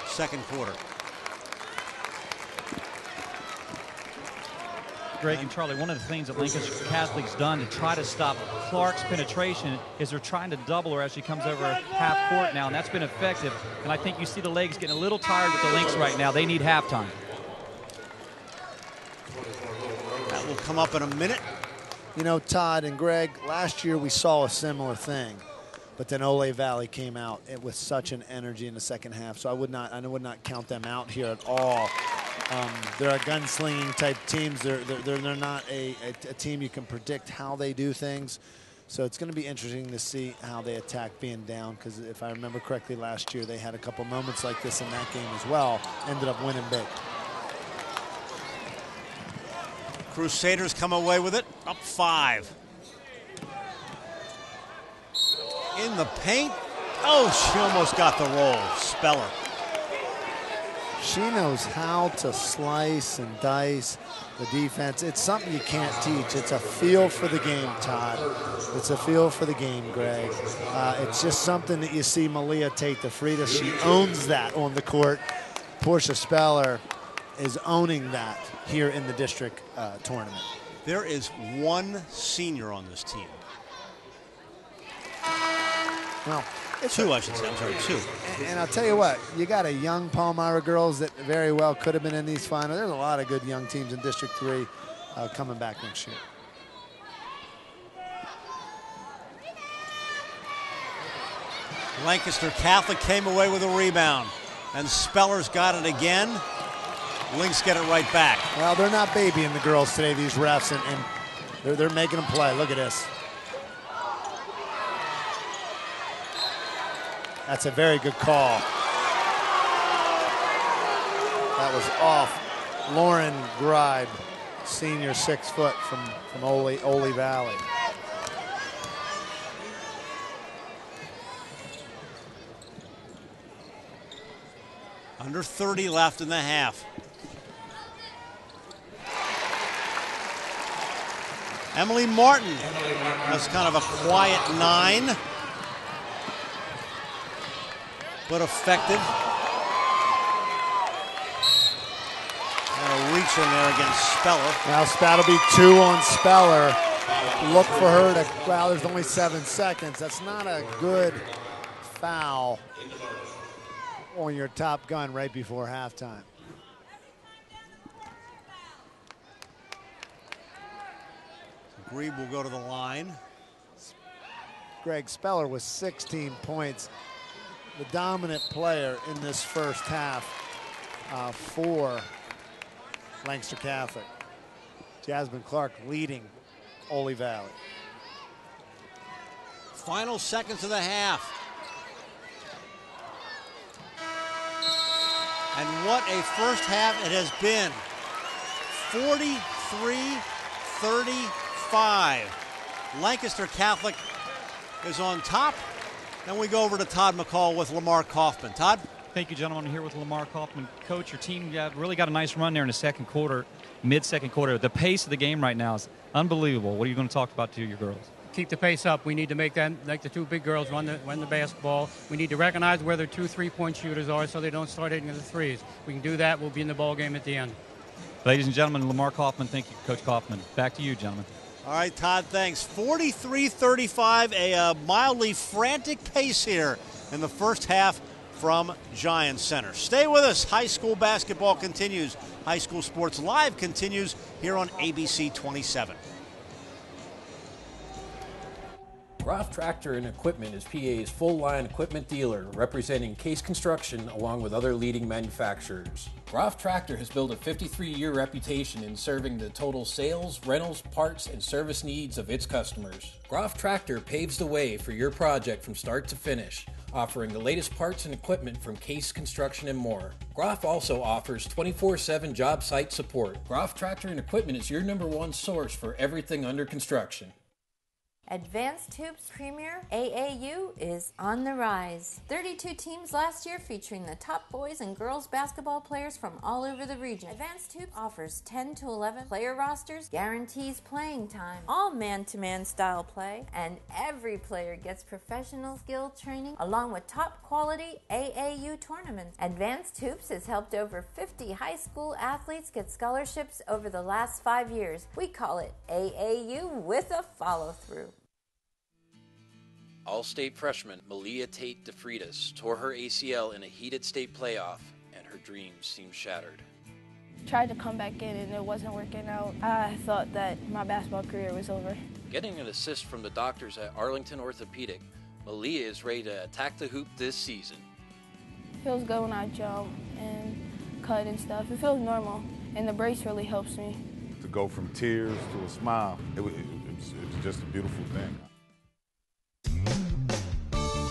Speaker 14: Second quarter.
Speaker 4: Greg and Charlie, one of the things that Lancaster Catholic's done to try to stop Clark's penetration is they're trying to double her as she comes over half court now, and that's been effective. And I think you see the legs getting a little tired with the Lynx right now. They need halftime.
Speaker 14: That will come up in a minute.
Speaker 3: You know, Todd and Greg, last year we saw a similar thing, but then Oley Valley came out with such an energy in the second half, so I would not count them out here at all. They're a gunslinging type teams. They're not a team you can predict how they do things. So it's going to be interesting to see how they attack being down, because if I remember correctly, last year they had a couple moments like this in that game as well, ended up winning big.
Speaker 14: Crusaders come away with it, up 5. In the paint. Oh, she almost got the roll. Speller.
Speaker 3: She knows how to slice and dice the defense. It's something you can't teach. It's a feel for the game, Todd. It's a feel for the game, Greg. It's just something that you see Malia Tate DeFritas. She owns that on the court. Portia Speller is owning that here in the district tournament.
Speaker 14: There is one senior on this team.
Speaker 3: Well,
Speaker 14: two, I should say. I'm sorry, two.
Speaker 3: And I'll tell you what, you got a young Palmyra girls that very well could have been in these finals. There's a lot of good young teams in District 3 coming back next year.
Speaker 14: Lancaster Catholic came away with a rebound, and Speller's got it again. Lynx get it right back.
Speaker 3: Well, they're not babying the girls today, these refs, and they're making them play. Look at this. That's a very good call. That was off. Lauren Gride, senior 6 foot from Oley Valley.
Speaker 14: Under 30 left in the half. Emily Martin. That's kind of a quiet 9. But effective. And a reach in there against Speller.
Speaker 3: Now that'll be 2 on Speller. Look for her to, well, there's only 7 seconds. That's not a good foul on your top gun right before halftime.
Speaker 14: Grebe will go to the line.
Speaker 3: Greg Speller with 16 points. The dominant player in this first half for Lancaster Catholic. Jasmine Clark leading Oley Valley.
Speaker 14: Final seconds of the half. And what a first half it has been. 43-35. Lancaster Catholic is on top. Then we go over to Todd McCall with Lamar Kaufman. Todd?
Speaker 4: Thank you, gentlemen. I'm here with Lamar Kaufman. Coach, your team really got a nice run there in the second quarter, mid-second quarter. The pace of the game right now is unbelievable. What are you going to talk about to your girls?
Speaker 21: Keep the pace up. We need to make them, like the 2 big girls, run the basketball. We need to recognize where their 2 3-point shooters are so they don't start hitting the threes. We can do that. We'll be in the ball game at the end.
Speaker 4: Ladies and gentlemen, Lamar Kaufman. Thank you, Coach Kaufman. Back to you, gentlemen.
Speaker 14: All right, Todd, thanks. 43-35, a mildly frantic pace here in the first half from Giant Center. Stay with us. High school basketball continues. High School Sports Live continues here on ABC 27.
Speaker 22: Groff Tractor and Equipment is PA's full-line equipment dealer, representing Case Construction along with other leading manufacturers. Groff Tractor has built a 53-year reputation in serving the total sales, rentals, parts, and service needs of its customers. Groff Tractor paves the way for your project from start to finish, offering the latest parts and equipment from Case Construction and more. Groff also offers 24/7 job site support. Groff Tractor and Equipment is your #1 source for everything under construction.
Speaker 5: Advanced Hoops Premier AAU is on the rise. 32 teams last year featuring the top boys and girls basketball players from all over the region. Advanced Hoops offers 10 to 11 player rosters, guarantees playing time, all man-to-man style play, and every player gets professional skill training along with top quality AAU tournaments. Advanced Hoops has helped over 50 high school athletes get scholarships over the last 5 years. We call it AAU with a follow-through.
Speaker 23: All-state freshman Malia Tate DeFritas tore her ACL in a heated state playoff, and her dreams seemed shattered.
Speaker 24: Tried to come back in and it wasn't working out. I thought that my basketball career was over.
Speaker 23: Getting an assist from the doctors at Arlington Orthopedic, Malia is ready to attack the hoop this season.
Speaker 24: It feels good when I jump and cut and stuff. It feels normal, and the brace really helps me.
Speaker 25: To go from tears to a smile, it was just a beautiful thing.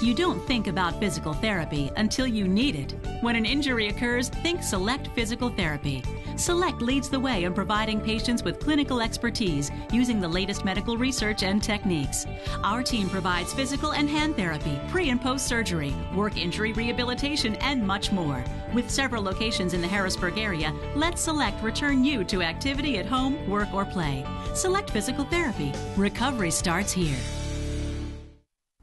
Speaker 1: You don't think about physical therapy until you need it. When an injury occurs, think Select Physical Therapy. Select leads the way in providing patients with clinical expertise using the latest medical research and techniques. Our team provides physical and hand therapy, pre- and post-surgery, work injury rehabilitation, and much more. With several locations in the Harrisburg area, let Select return you to activity at home, work, or play. Select Physical Therapy. Recovery starts here.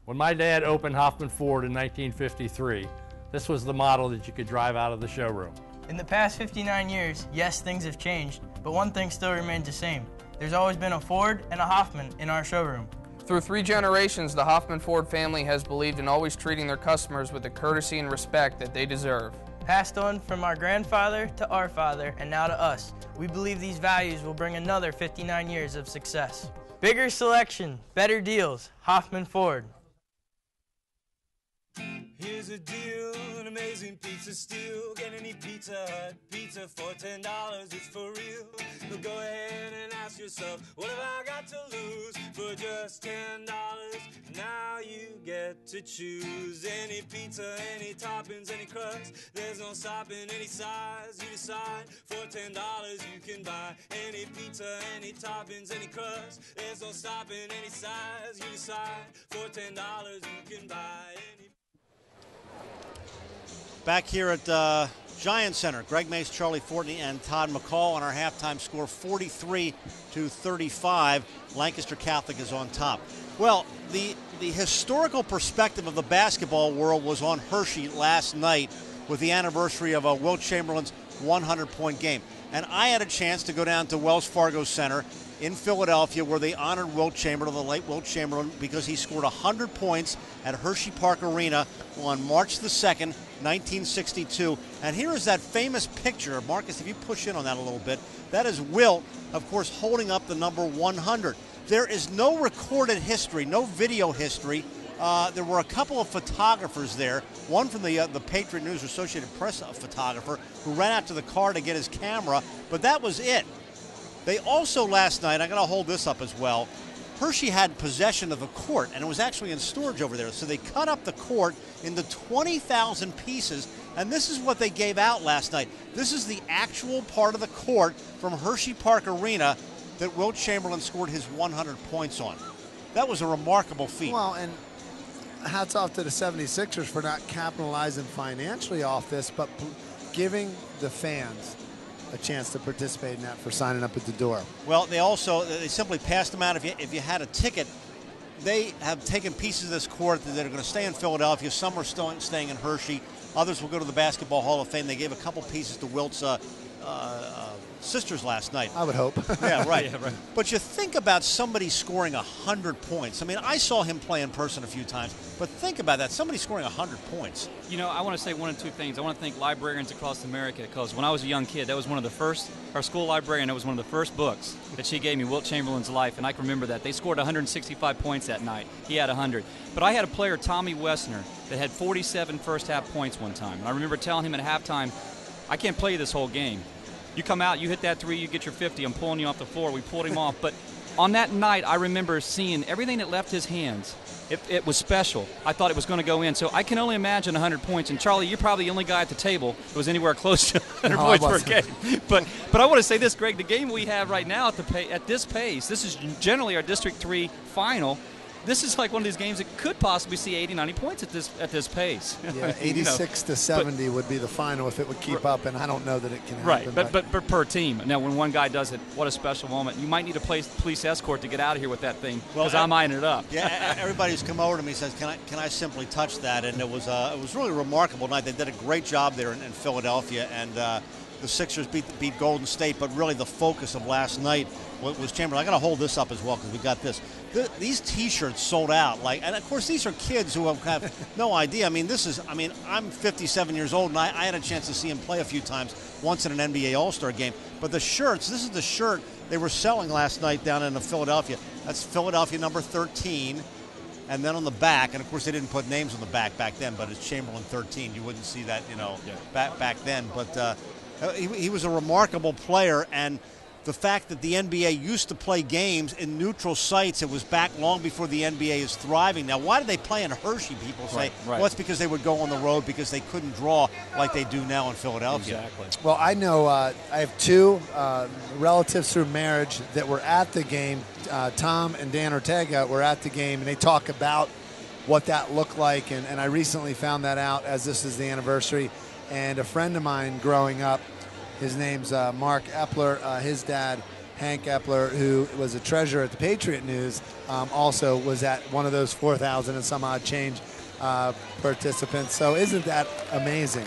Speaker 16: When my dad opened Hoffman Ford in 1953, this was the model that you could drive out of the showroom.
Speaker 18: In the past 59 years, yes, things have changed, but one thing still remains the same. There's always been a Ford and a Hoffman in our showroom.
Speaker 17: Through 3 generations, the Hoffman Ford family has believed in always treating their customers with the courtesy and respect that they deserve.
Speaker 18: Passed on from our grandfather to our father and now to us, we believe these values will bring another 59 years of success. Bigger selection, better deals, Hoffman Ford.
Speaker 13: Here's a deal, an amazing pizza steal. Get any Pizza Hut pizza for $10, it's for real. So go ahead and ask yourself, what have I got to lose? For just $10, now you get to choose. Any pizza, any toppings, any crust. There's no stopping any size you decide. For $10 you can buy any pizza, any toppings, any crust. There's no stopping any size you decide. For $10 you can buy any.
Speaker 14: Back here at Giant Center, Greg Mace, Charlie Fortney, and Todd McCall on our halftime score, 43-35. Lancaster Catholic is on top. Well, the historical perspective of the basketball world was on Hershey last night with the anniversary of Wilt Chamberlain's 100-point game. And I had a chance to go down to Wells Fargo Center in Philadelphia where they honored Wilt Chamberlain, the late Wilt Chamberlain, because he scored 100 points at Hershey Park Arena on March the 2nd, 1962. And here is that famous picture. Marcus, if you push in on that a little bit, that is Wilt, of course, holding up the number 100. There is no recorded history, no video history. There were a couple of photographers there, one from the Patriot News Associated Press photographer who ran out to the car to get his camera, but that was it. They also last night, I'm going to hold this up as well, Hershey had possession of the court, and it was actually in storage over there. So they cut up the court into 20,000 pieces, and this is what they gave out last night. This is the actual part of the court from Hershey Park Arena that Wilt Chamberlain scored his 100 points on. That was a remarkable feat.
Speaker 3: Well, and hats off to the 76ers for not capitalizing financially off this, but giving the fans a chance to participate in that for signing up at the door.
Speaker 14: Well, they simply passed them out. If you had a ticket, they have taken pieces of this court that are going to stay in Philadelphia. Some are staying in Hershey. Others will go to the Basketball Hall of Fame. They gave a couple pieces to Wilt's sisters last night.
Speaker 3: I would hope.
Speaker 14: Yeah, right.
Speaker 3: Yeah, right.
Speaker 14: But you think about somebody scoring 100 points. I mean, I saw him play in person a few times, but think about that. Somebody scoring 100 points.
Speaker 4: You know, I want to say one of two things. I want to thank librarians across America, because when I was a young kid, that was one of the first, our school librarian, that was one of the first books that she gave me, Wilt Chamberlain's life, and I can remember that. They scored 165 points that night. He had 100. But I had a player, Tommy Wessner, that had 47 first-half points one time. And I remember telling him at halftime, I can't play this whole game. You come out, you hit that three, you get your 50, I'm pulling you off the floor. We pulled him off. But on that night, I remember seeing everything that left his hands. It was special. I thought it was going to go in. So I can only imagine 100 points. And, Charlie, you're probably the only guy at the table that was anywhere close to 100 points per game. But I want to say this, Greg, the game we have right now at this pace, this is generally our District 3 final. This is like one of these games that could possibly see 80, 90 points at this pace.
Speaker 3: Yeah, 86 to 70 would be the final if it would keep up, and I don't know that it can happen.
Speaker 4: Right, but per team. Now, when one guy does it, what a special moment. You might need a police escort to get out of here with that thing, because I'm eyeing it up.
Speaker 14: Yeah, everybody's come over to me and says, can I simply touch that? And it was really a remarkable night. They did a great job there in Philadelphia, and the Sixers beat Golden State, but really the focus of last night was Chamberlain. I got to hold this up as well because we got this. These T-shirts sold out, and of course these are kids who have no idea. I'm 57 years old, and I had a chance to see him play a few times, once in an NBA All-Star game. But the shirts, this is the shirt they were selling last night down in Philadelphia. That's Philadelphia number 13. And then on the back, and of course they didn't put names on the back then, but it's Chamberlain 13. You wouldn't see that, back then. But he was a remarkable player, and the fact that the NBA used to play games in neutral sites. It was back long before the NBA is thriving. Now, why did they play in Hershey, people say?
Speaker 4: Right.
Speaker 14: Well, it's because they would go on the road because they couldn't draw like they do now in Philadelphia.
Speaker 4: Exactly.
Speaker 3: Well, I know I have two relatives through marriage that were at the game. Tom and Dan Ortega were at the game, and they talk about what that looked like. And I recently found that out as this is the anniversary. And a friend of mine growing up, his name's Mark Epler, his dad, Hank Epler, who was a treasurer at the Patriot News, also was at one of those 4,000 and some odd change participants. So isn't that amazing?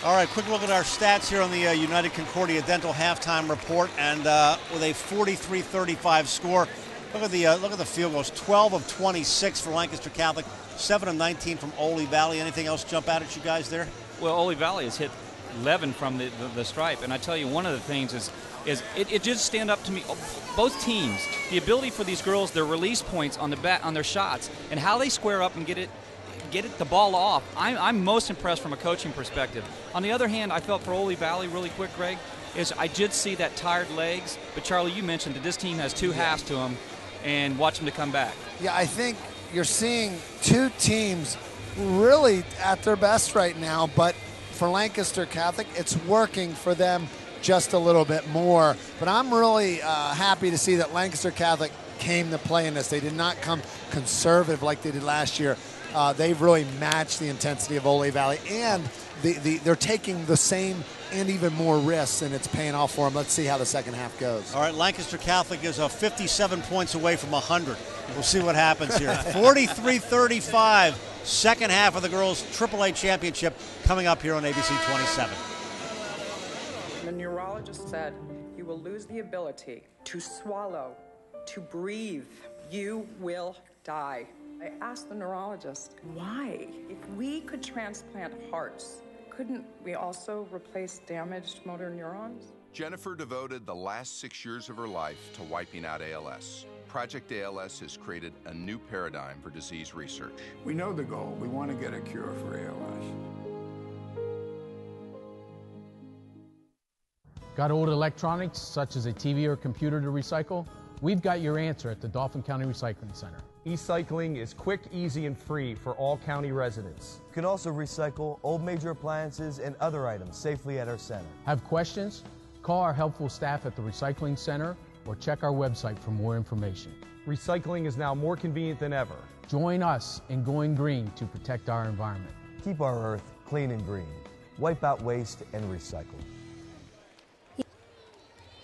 Speaker 14: All right, quick look at our stats here on the United Concordia Dental halftime report, and with a 43-35 score. Look at the field goals. 12 of 26 for Lancaster Catholic, 7 of 19 from Oley Valley. Anything else jump out at you guys there?
Speaker 4: Well, Oley Valley has hit 11 from the stripe, and I tell you, one of the things is it just stand up to me. Both teams, the ability for these girls, their release points on their shots, and how they square up and get the ball off. I'm most impressed from a coaching perspective. On the other hand, I felt for Oley Valley, really quick, Greg, is I did see that tired legs. But Charlie, you mentioned that this team has two halves to them, and watch them to come back.
Speaker 3: Yeah, I think you're seeing two teams really at their best right now, but for Lancaster Catholic, it's working for them just a little bit more. But I'm really happy to see that Lancaster Catholic came to play in this. They did not come conservative like they did last year. They've really matched the intensity of Oley Valley, and they're taking the same and even more risks, and it's paying off for them. Let's see how the second half goes.
Speaker 14: All right, Lancaster Catholic is 57 points away from 100. We'll see what happens here. 43-35, second half of the girls' AAA championship coming up here on ABC 27.
Speaker 6: The neurologist said you will lose the ability to swallow, to breathe. You will die. I asked the neurologist, why? If we could transplant hearts, couldn't we also replace damaged motor neurons?
Speaker 7: Jennifer devoted the last 6 years of her life to wiping out ALS. Project ALS has created a new paradigm for disease research.
Speaker 8: We know the goal. We want to get a cure for ALS.
Speaker 9: Got old electronics, such as a TV or computer to recycle? We've got your answer at the Dauphin County Recycling Center.
Speaker 10: E-cycling is quick, easy, and free for all county residents. You can also recycle old major appliances and other items safely at our center.
Speaker 9: Have questions? Call our helpful staff at the Recycling Center or check our website for more information.
Speaker 10: Recycling is now more convenient than ever.
Speaker 9: Join us in going green to protect our environment.
Speaker 10: Keep our earth clean and green. Wipe out waste and recycle.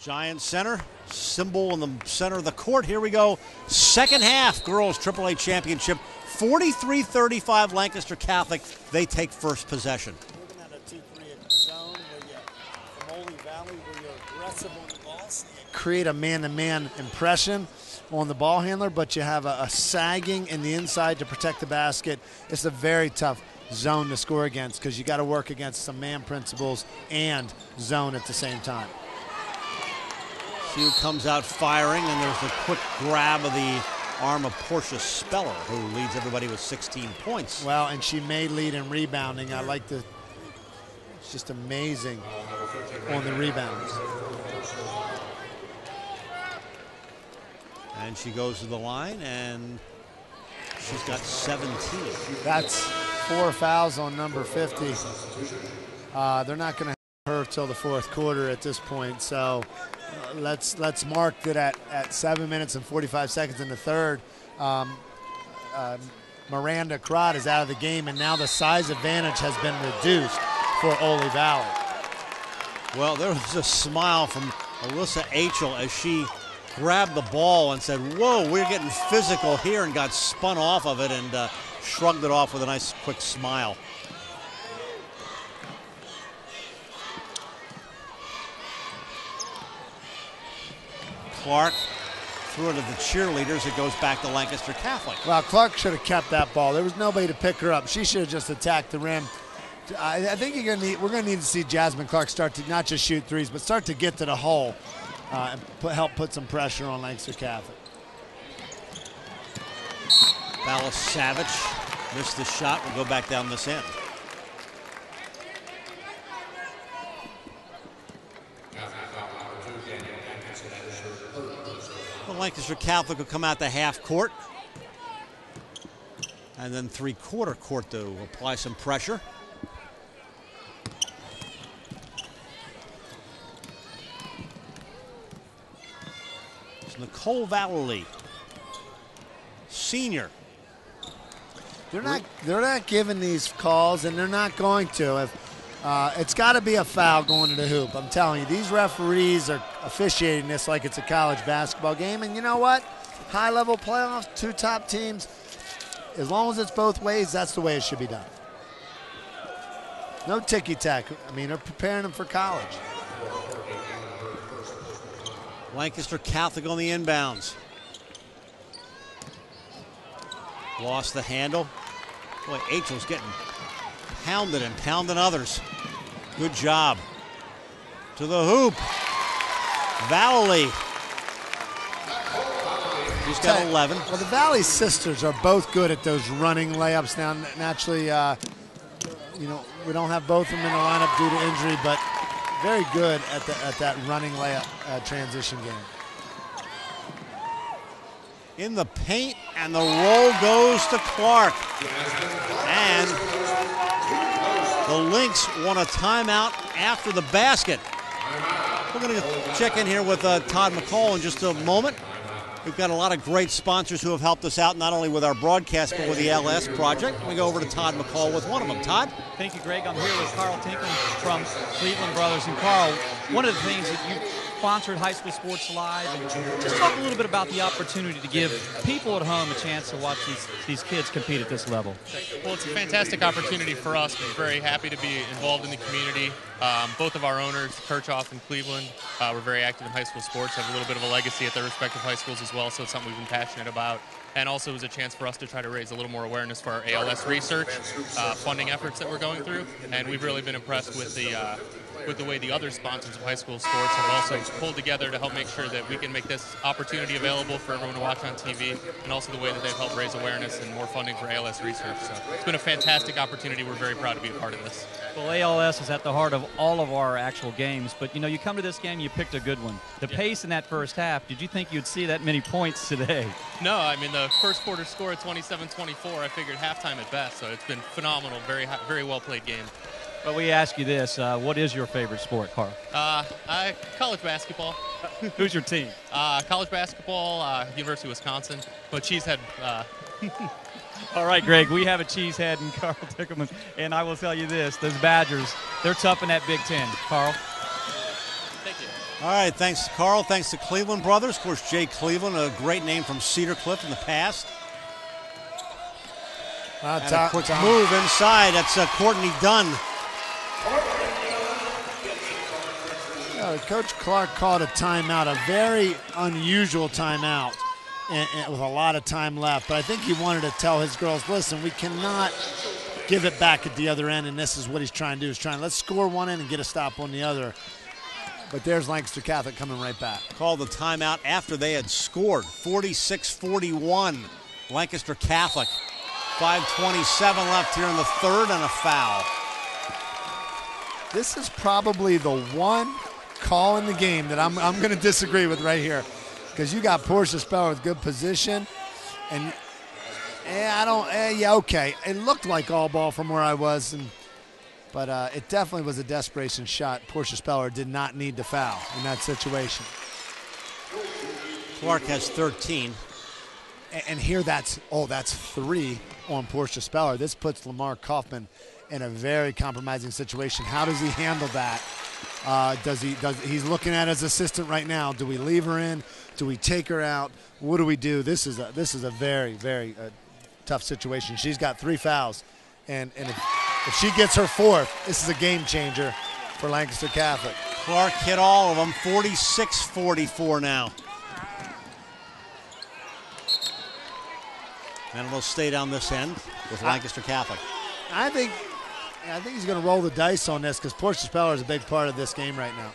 Speaker 14: Giant Center, symbol in the center of the court. Here we go. Second half, girls AAA championship. 43-35 Lancaster Catholic. They take first possession.
Speaker 3: Looking at a 2-3 zone from Oley Valley where you're aggressive on the ball. So you create a man-to-man impression on the ball handler, but you have a sagging in the inside to protect the basket. It's a very tough zone to score against because you got to work against some man principles and zone at the same time.
Speaker 14: Hugh comes out firing, and there's a quick grab of the arm of Portia Speller, who leads everybody with 16 points.
Speaker 3: Well, and she may lead in rebounding. I like the, it's just amazing on the rebounds.
Speaker 14: And she goes to the line, and she's got 17.
Speaker 3: That's 4 fouls on number 50. They're not going to have her till the fourth quarter at this point, so let's mark that at 7 minutes and 45 seconds in the third. Miranda Crott is out of the game, and now the size advantage has been reduced for Oley Valley.
Speaker 14: Well, there was a smile from Alyssa Achel as she grabbed the ball and said, whoa, we're getting physical here, and got spun off of it and shrugged it off with a nice quick smile. Clark threw it to the cheerleaders. It goes back to Lancaster Catholic.
Speaker 3: Well, Clark should have kept that ball. There was nobody to pick her up. She should have just attacked the rim. I think we're going to need to see Jasmine Clark start to not just shoot threes, but start to get to the hole and help put some pressure on Lancaster Catholic.
Speaker 14: Dallas Savage missed the shot. We'll go back down this end. Lancaster Catholic will come out to half court. And then three-quarter court to apply some pressure. It's Nicole Vallely, senior.
Speaker 3: They're not giving these calls, and they're not going to. It's got to be a foul going to the hoop. I'm telling you, these referees are officiating this like it's a college basketball game. And you know what? High-level playoffs, two top teams. As long as it's both ways, that's the way it should be done. No ticky-tack. I mean, they're preparing them for college.
Speaker 14: Lancaster Catholic on the inbounds. Lost the handle. Boy, Achel's getting pounded and pounding others. Good job. To the hoop. Valley. He's got 11.
Speaker 3: Well, the Valley sisters are both good at those running layups. Now, naturally, you know, we don't have both of them in the lineup due to injury, but very good at that running layup transition game.
Speaker 14: In the paint, and the roll goes to Clark. And the Lynx want a timeout after the basket. We're going to check in here with Todd McCall in just a moment. We've got a lot of great sponsors who have helped us out, not only with our broadcast, but with the LS project. We go over to Todd McCall with one of them. Todd?
Speaker 4: Thank you, Greg. I'm here with Carl Tinkman from Cleveland Brothers. And Carl, one of the things that you sponsored High School Sports Live, and just talk a little bit about the opportunity to give people at home a chance to watch these kids compete at this level.
Speaker 2: Well, it's a fantastic opportunity for us. We're very happy to be involved in the community. Both of our owners, Kirchhoff and Cleveland, were very active in high school sports, have a little bit of a legacy at their respective high schools as well, so it's something we've been passionate about. And also it was a chance for us to try to raise a little more awareness for our ALS research, funding efforts that we're going through. And we've really been impressed with the way the other sponsors of high school sports have also pulled together to help make sure that we can make this opportunity available for everyone to watch on TV, and also the way that they've helped raise awareness and more funding for ALS research. So it's been a fantastic opportunity. We're very proud to be a part of this.
Speaker 4: Well, ALS is at the heart of all of our actual games, but you know, you come to this game, you picked a good one. The pace in that first half, did you think you'd see that many points today?
Speaker 2: No, I mean, the first quarter score at 27-24, I figured halftime at best, so it's been phenomenal, very well played game.
Speaker 4: But we ask you this, what is your favorite sport, Carl?
Speaker 2: College basketball.
Speaker 4: Who's your team?
Speaker 2: College basketball, University of Wisconsin, but Cheesehead.
Speaker 4: All right, Greg, we have a cheesehead in Carl Tickelman, and I will tell you this, those Badgers, they're tough in that Big Ten. Carl?
Speaker 2: Thank you.
Speaker 14: All right, thanks to Carl, thanks to Cleveland Brothers. Of course, Jay Cleveland, a great name from Cedar Cliff in the past. And a quick move inside, that's Courtney Dunn.
Speaker 3: Coach Clark called a timeout, a very unusual timeout, and with a lot of time left. But I think he wanted to tell his girls, listen, we cannot give it back at the other end, and this is what he's trying to do. Let's score one end and get a stop on the other. But there's Lancaster Catholic coming right back.
Speaker 14: Called the timeout after they had scored, 46-41. Lancaster Catholic, 5:27 left here in the third, and a foul.
Speaker 3: This is probably the one call in the game that I'm going to disagree with right here, because you got Portia Speller with good position, and okay. It looked like all ball from where I was, but it definitely was a desperation shot. Portia Speller did not need the foul in that situation.
Speaker 14: Clark has 13.
Speaker 3: And here that's 3 on Portia Speller. This puts Lamar Kaufman in a very compromising situation. How does he handle that? He's looking at his assistant right now. Do we leave her in? Do we take her out? What do we do? This is a very, very tough situation. She's got 3 fouls, and if she gets her 4th, this is a game changer for Lancaster Catholic.
Speaker 14: Clark hit all of them, 46-44 now. And it'll stay down this end with Lancaster Catholic.
Speaker 3: I think he's going to roll the dice on this, because Portia Speller is a big part of this game right now.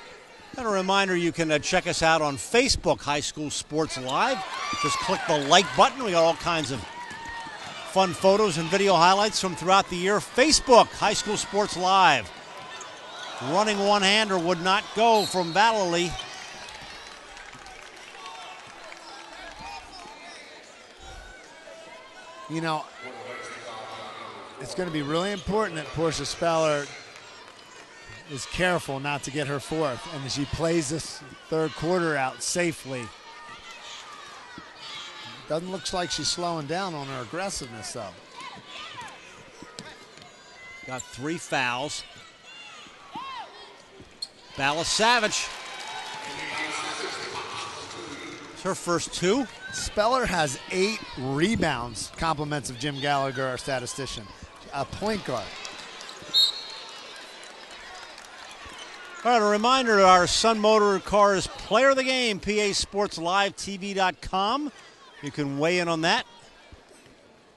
Speaker 14: And a reminder, you can check us out on Facebook, High School Sports Live. Just click the like button. We got all kinds of fun photos and video highlights from throughout the year. Facebook, High School Sports Live. Running one-hander would not go from Vallely.
Speaker 3: You know, it's going to be really important that Portia Speller is careful not to get her fourth, and that she plays this third quarter out safely. Doesn't look like she's slowing down on her aggressiveness, though.
Speaker 14: Got 3 fouls. Balasavage. It's her first 2.
Speaker 3: Speller has 8 rebounds, compliments of Jim Gallagher, our statistician. A point guard.
Speaker 14: All right, a reminder, our Sun Motor Cars Player of the Game, PASportsLiveTV.com. You can weigh in on that.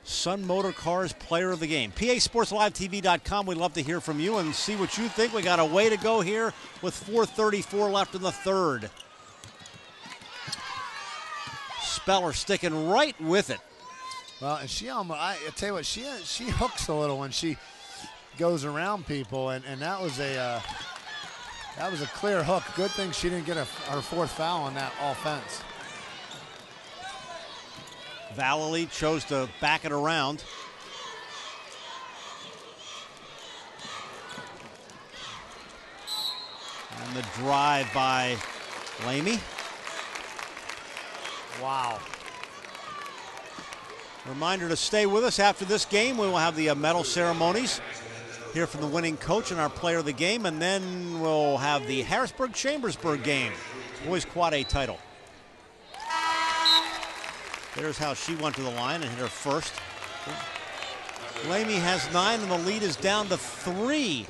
Speaker 14: Sun Motor Cars Player of the Game. PASportsLiveTV.com. We'd love to hear from you and see what you think. We got a way to go here with 4:34 left in the third. Speller sticking right with it.
Speaker 3: Well, and she almost, I tell you what, she hooks a little when she goes around people, and that was a clear hook. Good thing she didn't get her fourth foul on that offense.
Speaker 14: Vallely chose to back it around. And the drive by Lamy.
Speaker 3: Wow.
Speaker 14: Reminder to stay with us after this game. We will have the medal ceremonies. Hear from the winning coach and our player of the game, and then we'll have the Harrisburg-Chambersburg game. Boys Quad A title. There's how she went to the line and hit her first. Lamy has 9, and the lead is down to 3.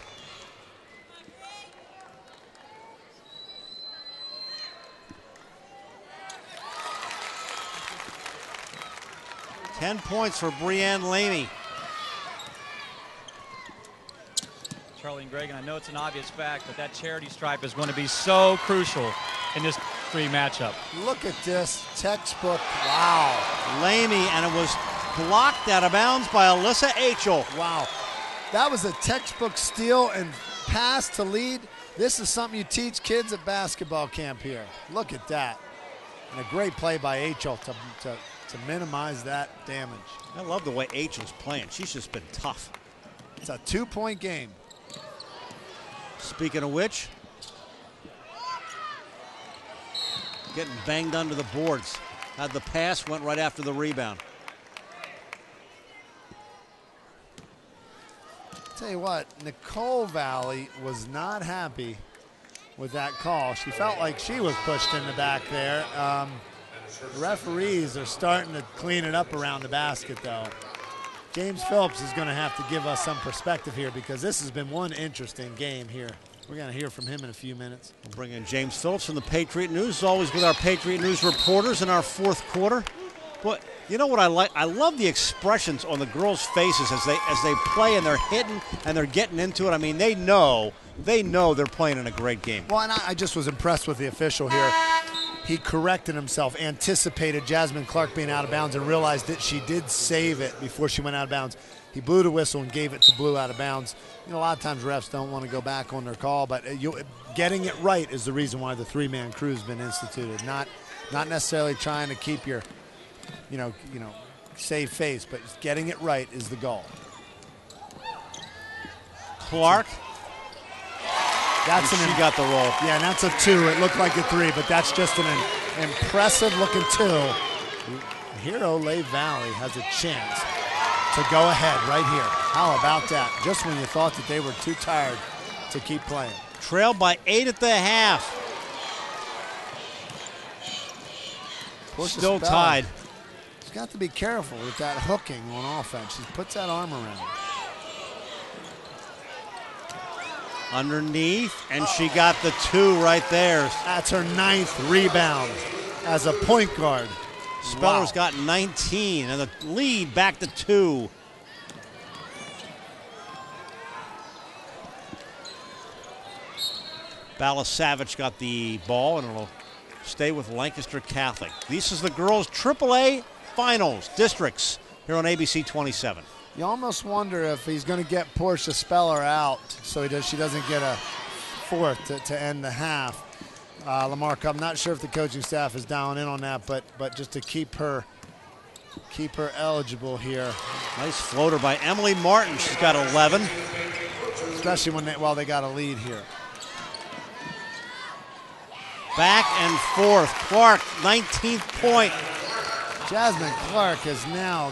Speaker 14: $10 points for Brianne Lamy.
Speaker 4: Charlie and Greg, and I know it's an obvious fact, but that charity stripe is going to be so crucial in this 3 matchup.
Speaker 3: Look at this textbook. Wow.
Speaker 14: Lamy, and it was blocked out of bounds by Alyssa Achel.
Speaker 3: Wow. That was a textbook steal and pass to lead. This is something you teach kids at basketball camp here. Look at that. And a great play by Achel to minimize that damage.
Speaker 14: I love the way Achel's playing. She's just been tough.
Speaker 3: It's a 2-point game.
Speaker 14: Speaking of which, getting banged under the boards. Had the pass, went right after the rebound.
Speaker 3: Tell you what, Nicole Valley was not happy with that call. She felt like she was pushed in the back there. The referees are starting to clean it up around the basket, though. James Phillips is going to have to give us some perspective here, because this has been one interesting game here. We're going to hear from him in a few minutes.
Speaker 14: We'll bring in James Phillips from the Patriot News, as always with our Patriot News reporters in our 4th quarter. But you know what I like? I love the expressions on the girls' faces as they play, and they're hitting and they're getting into it. I mean, they know they're playing in a great game.
Speaker 3: Well, and I just was impressed with the official here. He corrected himself, anticipated Jasmine Clark being out of bounds, and realized that she did save it before she went out of bounds. He blew the whistle and gave it to Blue out of bounds. You know, a lot of times refs don't want to go back on their call, but getting it right is the reason why the 3-man crew has been instituted. Not necessarily trying to keep your, save face, but getting it right is the goal.
Speaker 14: Clark.
Speaker 3: She
Speaker 14: got the roll.
Speaker 3: Yeah, and that's a 2. It looked like a 3, but that's just an impressive-looking 2. Here, Oley Valley has a chance to go ahead right here. How about that? Just when you thought that they were too tired to keep playing.
Speaker 14: Trailed by 8 at the half. Still tied.
Speaker 3: She's got to be careful with that hooking on offense. She puts that arm around.
Speaker 14: Underneath, and she got the 2 right there.
Speaker 3: That's her 9th rebound as a point guard.
Speaker 14: Speller's got 19, and the lead back to 2. Balasavage got the ball, and it'll stay with Lancaster Catholic. This is the girls' AAA Finals districts here on ABC 27.
Speaker 3: You almost wonder if he's going to get Portia Speller out so she doesn't get a 4th to end the half. Lamar, I'm not sure if the coaching staff is dialing in on that, but just to keep her keep her eligible here.
Speaker 14: Nice floater by Emily Martin. She's got 11.
Speaker 3: Especially while they got a lead here.
Speaker 14: Back and forth. Clark, 19th point.
Speaker 3: Jasmine Clark is now,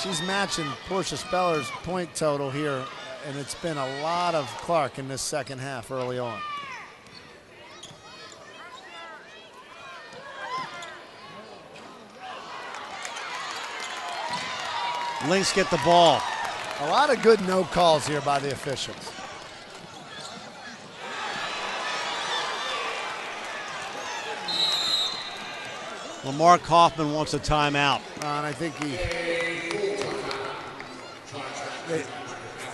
Speaker 3: she's matching Portia Speller's point total here, and it's been a lot of Clark in this second half early on.
Speaker 14: Lynx get the ball.
Speaker 3: A lot of good no calls here by the officials.
Speaker 14: Lamar Kaufman wants a timeout.
Speaker 3: And I think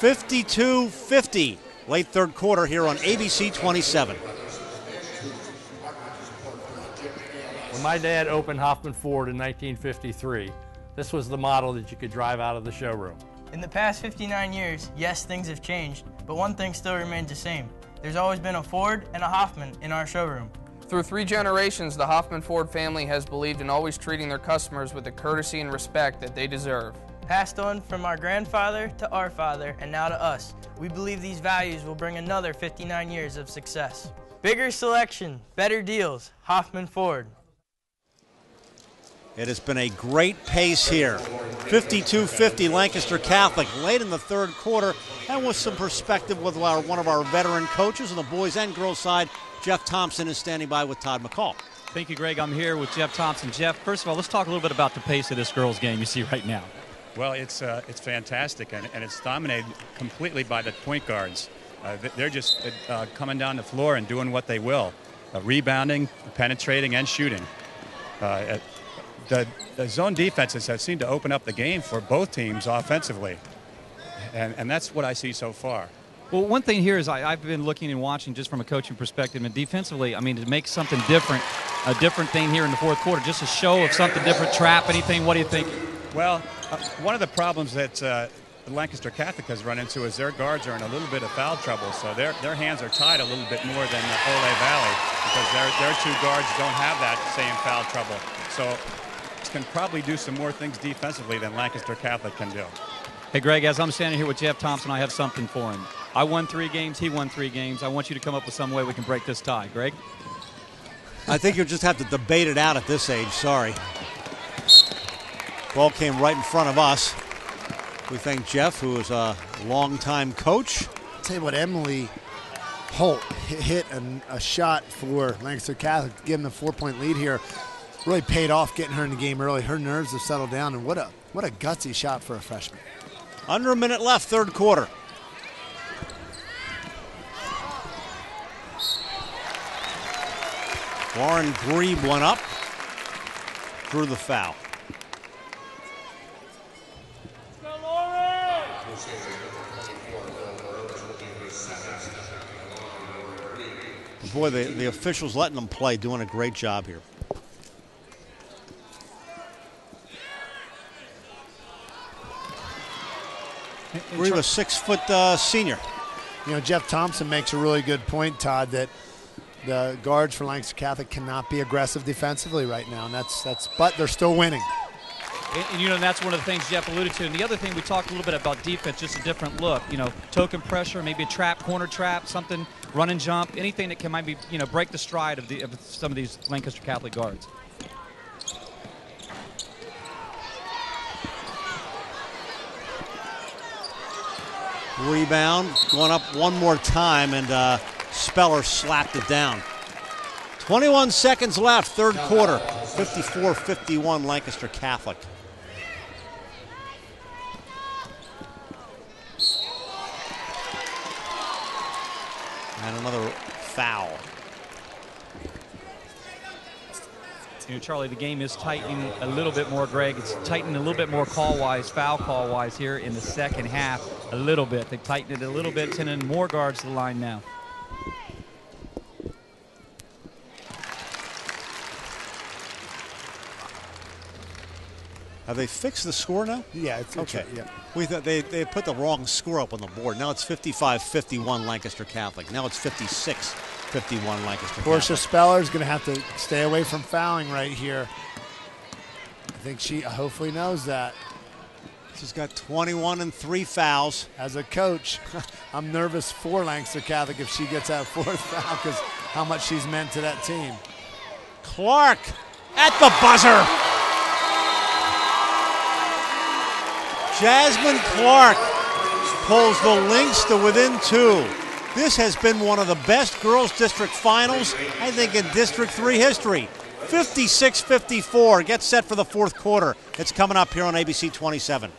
Speaker 14: 52-50, late third quarter here on ABC 27.
Speaker 16: When my dad opened Hoffman Ford in 1953, this was the model that you could drive out of the showroom.
Speaker 18: In the past 59 years, yes, things have changed, but one thing still remains the same. There's always been a Ford and a Hoffman in our showroom.
Speaker 17: Through 3 generations, the Hoffman Ford family has believed in always treating their customers with the courtesy and respect that they deserve.
Speaker 18: Passed on from our grandfather to our father and now to us, we believe these values will bring another 59 years of success. Bigger selection, better deals, Hoffman Ford.
Speaker 14: It has been a great pace here. 52-50 Lancaster Catholic late in the third quarter, and with some perspective with one of our veteran coaches on the boys and girls side. Jeff Thompson is standing by with Todd McCall.
Speaker 4: Thank you, Greg. I'm here with Jeff Thompson. Jeff, first of all, let's talk a little bit about the pace of this girls' game you see right now.
Speaker 11: Well, it's fantastic, and it's dominated completely by the point guards. They're just coming down the floor and doing what they will, rebounding, penetrating, and shooting. The zone defenses have seemed to open up the game for both teams offensively, and that's what I see so far.
Speaker 4: Well, one thing here is I've been looking and watching just from a coaching perspective, and defensively, I mean, to make something different, a different thing here in the fourth quarter, just a show of something different, trap, anything, what do you think?
Speaker 11: Well, one of the problems that Lancaster Catholic has run into is their guards are in a little bit of foul trouble, so their hands are tied a little bit more than Oley Valley because their 2 guards don't have that same foul trouble. So can probably do some more things defensively than Lancaster Catholic can do.
Speaker 4: Hey, Greg, as I'm standing here with Jeff Thompson, I have something for him. I won 3 games, he won 3 games. I want you to come up with some way we can break this tie. Greg?
Speaker 14: I think you'll just have to debate it out at this age, sorry. Ball came right in front of us. We thank Jeff, who is a longtime coach.
Speaker 3: I'll tell you what, Emily Holt hit a shot for Lancaster Catholic to give them the 4-point lead here. Really paid off getting her in the game early. Her nerves have settled down, and what a gutsy shot for a freshman.
Speaker 14: Under a minute left, third quarter. Lauren Grebe went up, drew the foul. Boy, the officials letting them play, doing a great job here. Grebe, a 6-foot senior.
Speaker 3: You know, Jeff Thompson makes a really good point, Todd, that the guards for Lancaster Catholic cannot be aggressive defensively right now, and but they're still winning.
Speaker 4: And you know, that's one of the things Jeff alluded to. And the other thing, we talked a little bit about defense, just a different look. You know, token pressure, maybe a trap, corner trap, something, run and jump, anything that can maybe, you know, break the stride of some of these Lancaster Catholic guards.
Speaker 14: Rebound, going up one more time, and Speller slapped it down. 21 seconds left, third quarter, 54-51 Lancaster Catholic. And another foul.
Speaker 4: You know, Charlie, the game is tightening a little bit more, Greg. It's tightening a little bit more call-wise, foul call-wise here in the second half a little bit. They've tightened it a little bit, sending more guards to the line now.
Speaker 14: Have they fixed the score now?
Speaker 3: Yeah, it's
Speaker 14: okay.
Speaker 3: Yeah.
Speaker 14: We thought they put the wrong score up on the board. Now it's 55-51 Lancaster Catholic. Now it's 56-51 Lancaster Catholic.
Speaker 3: Portia Speller's going to have to stay away from fouling right here. think she hopefully knows that.
Speaker 14: She's got 21 and 3 fouls.
Speaker 3: As a coach, I'm nervous for Lancaster Catholic if she gets that 4th foul because how much she's meant to that team.
Speaker 14: Clark at the buzzer. Jasmine Clark pulls the Lynx to within 2. This has been one of the best girls district finals, I think, in District 3 history. 56-54. Get set for the 4th quarter. It's coming up here on ABC 27.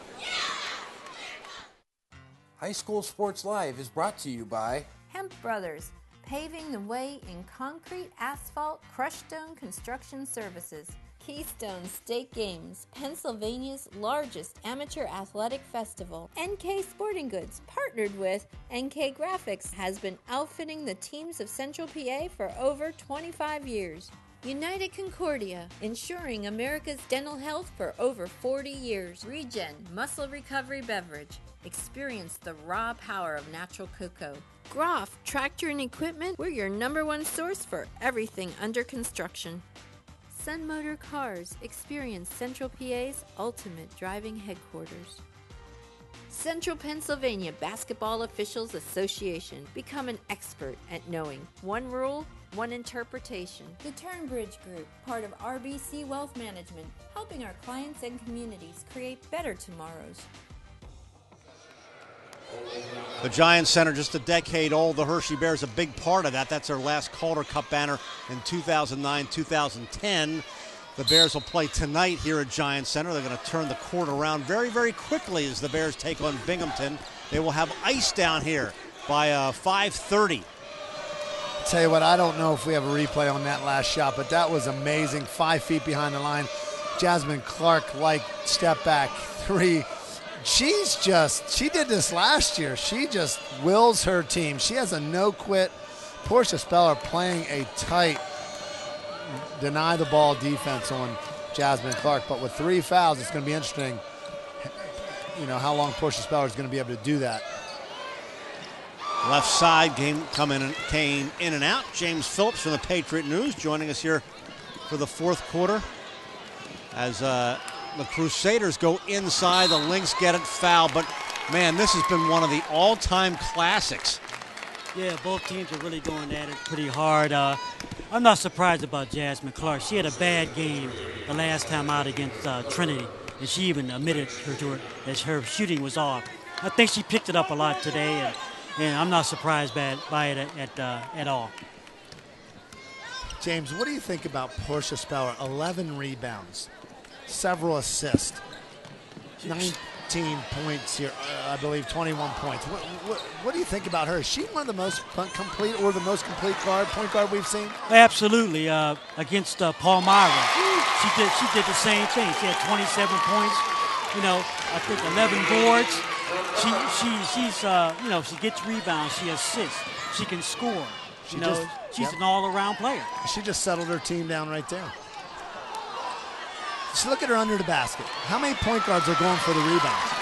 Speaker 22: High School Sports Live is brought to you by
Speaker 5: Hemp Brothers, paving the way in concrete, asphalt, crushed stone construction services. Keystone State Games, Pennsylvania's largest amateur athletic festival. NK Sporting Goods, partnered with NK Graphics, has been outfitting the teams of Central PA for over 25 years. United Concordia, ensuring America's dental health for over 40 years. Regen, muscle recovery beverage. Experience the raw power of natural cocoa. Groff, Tractor and Equipment, we're your #1 source for everything under construction. Sun Motor Cars, experience Central PA's ultimate driving headquarters. Central Pennsylvania Basketball Officials Association, become an expert at knowing one rule, one interpretation. The Turnbridge Group, part of RBC Wealth Management, helping our clients and communities create better tomorrows.
Speaker 14: The Giants Center, just a decade old. The Hershey Bears, a big part of that. That's their last Calder Cup banner in 2009-2010. The Bears will play tonight here at Giants Center. They're going to turn the court around very, very quickly as the Bears take on Binghamton. They will have ice down here by 5:30.
Speaker 3: Tell you what, I don't know if we have a replay on that last shot, but that was amazing. 5 feet behind the line. Jasmine Clark, like step back 3. She did this last year. She just wills her team. She has a no-quit. Portia Speller playing a tight, deny the ball defense on Jasmine Clark. But with 3 fouls, it's going to be interesting, how long Portia Speller is going to be able to do that.
Speaker 14: Left side came in and out. James Phillips from the Patriot News joining us here for the 4th quarter as the Crusaders go inside. The Lynx get it foul, but man, this has been one of the all-time classics.
Speaker 12: Yeah, both teams are really going at it pretty hard. I'm not surprised about Jasmine Clark. She had a bad game the last time out against Trinity, and she even admitted that her shooting was off. I think she picked it up a lot today, and I'm not surprised by it at all.
Speaker 3: James, what do you think about Portia Speller? 11 rebounds, several assists, 19 points here, I believe 21 points. What do you think about her? Is she one of the most complete or the most complete point guard we've seen?
Speaker 12: Absolutely. Against Palmyra, she did the same thing. She had 27 points. I think 11 boards. She gets rebounds. She assists. She can score. She's an all-around player.
Speaker 3: She just settled her team down right there. Just look at her under the basket. How many point guards are going for the rebounds?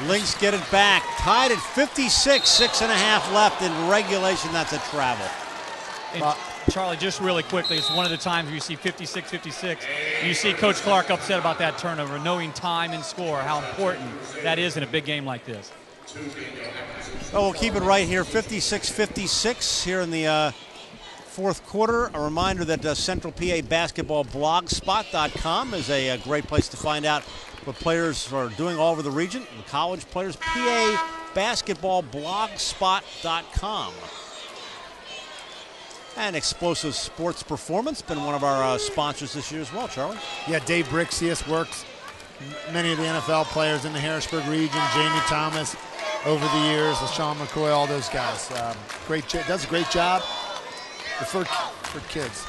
Speaker 14: Lynx get it back. Tied at 56, 6.5 left in regulation. That's a travel.
Speaker 4: And Charlie, just really quickly, it's one of the times you see 56-56. You see Coach Clark upset about that turnover, knowing time and score, how important that is in a big game like this.
Speaker 14: Oh, we'll keep it right here, 56-56 here in the 4th quarter. A reminder that Central PA Basketball Blogspot.com is a great place to find out what players are doing all over the region. The college players, PA Basketball Blogspot.com. And Explosive Sports Performance, been one of our sponsors this year as well, Charlie.
Speaker 3: Yeah, Dave Brixius works many of the NFL players in the Harrisburg region, Jamie Thomas over the years, LaShawn McCoy, all those guys. Does a great job for kids.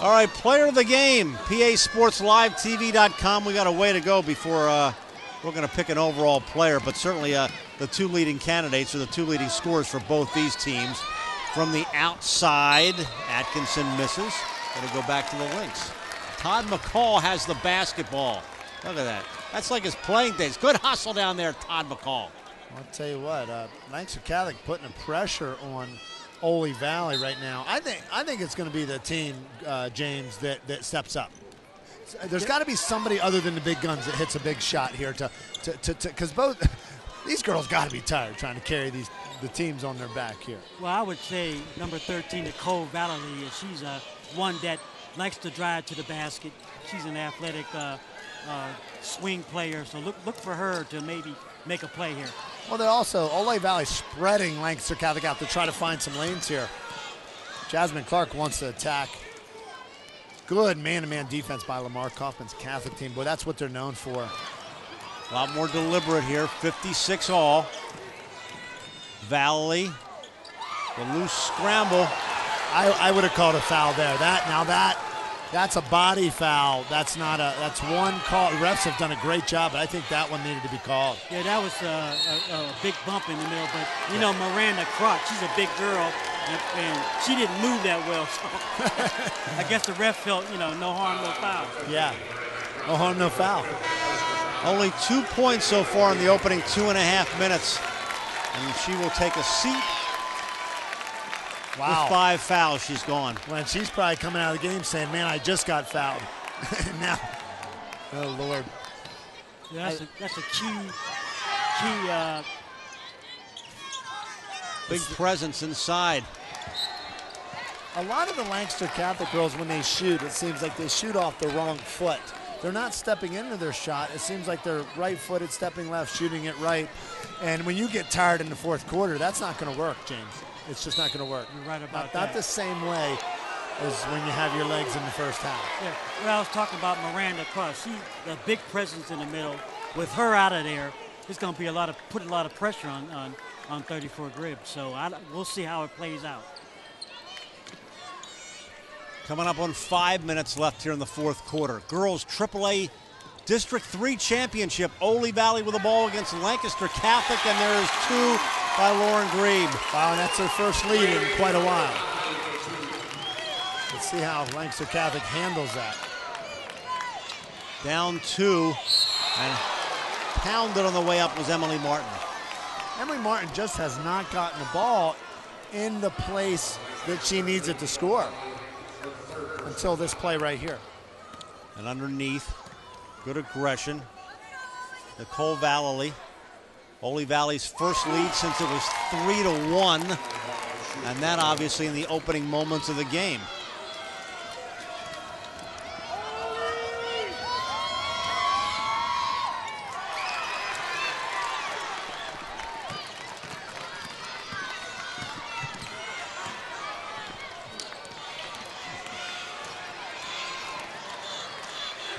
Speaker 14: All right, player of the game, PASportsLiveTV.com. We got a way to go before we're going to pick an overall player, but certainly the 2 leading candidates are the 2 leading scorers for both these teams. From the outside, Atkinson misses. Going to go back to the Lynx. Todd McCall has the basketball. Look at that. That's like his playing days. Good hustle down there, Todd McCall.
Speaker 3: I'll tell you what, Lancaster Catholic putting a pressure on Oley Valley right now. I think it's going to be the team, James, that steps up. There's got to be somebody other than the big guns that hits a big shot here because both these girls got to be tired trying to carry the teams on their back here.
Speaker 12: Well, I would say number 13, Nicole Valley, she's one that likes to drive to the basket. She's an athletic swing player, so look for her to maybe make a play here.
Speaker 3: Well, they're also, Oley Valley spreading Lancaster Catholic out to try to find some lanes here. Jasmine Clark wants to attack. Good man-to-man defense by Lamar Kaufman's Catholic team. Boy, that's what they're known for.
Speaker 14: A lot more deliberate here, 56 all. Valley, the loose scramble.
Speaker 3: I would have called a foul there. That's a body foul. That's one call. The refs have done a great job, but I think that one needed to be called.
Speaker 12: Yeah, that was a big bump in the middle, but you know, Miranda Crotch, she's a big girl, and she didn't move that well, so I guess the ref felt, you know, no harm, no foul.
Speaker 3: Yeah, no harm, no foul.
Speaker 14: Only 2 points so far in the opening 2.5 minutes, and she will take a seat.
Speaker 3: Wow.
Speaker 14: With 5 fouls, she's gone.
Speaker 3: Well, she's probably coming out of the game saying, man, I just got fouled. Now, oh, Lord.
Speaker 12: Yeah, that's a key
Speaker 14: big presence inside.
Speaker 3: A lot of the Lancaster Catholic girls, when they shoot, it seems like they shoot off the wrong foot. They're not stepping into their shot. It seems like they're right-footed, stepping left, shooting it right. And when you get tired in the fourth quarter, that's not going to work, James. It's just not going to work.
Speaker 12: You're right about that.
Speaker 3: Not the same way as when you have your legs in the first half.
Speaker 12: Yeah, well, I was talking about Miranda Cross. She's a big presence in the middle. With her out of there, it's going to be put a lot of pressure on 34 Grib. So we'll see how it plays out.
Speaker 14: Coming up on 5 minutes left here in the fourth quarter. Girls AAA District 3 Championship. Oley Valley with the ball against Lancaster Catholic, and there is 2 by Lauren Grebe.
Speaker 3: Wow, and that's her first lead in quite a while. Let's see how Lancaster Catholic handles that.
Speaker 14: Down 2, and pounded on the way up was Emily Martin.
Speaker 3: Emily Martin just has not gotten the ball in the place that she needs it to score until this play right here.
Speaker 14: And underneath, good aggression. Nicole Valley. Oley Valley's first lead since it was 3-1. And that obviously in the opening moments of the game.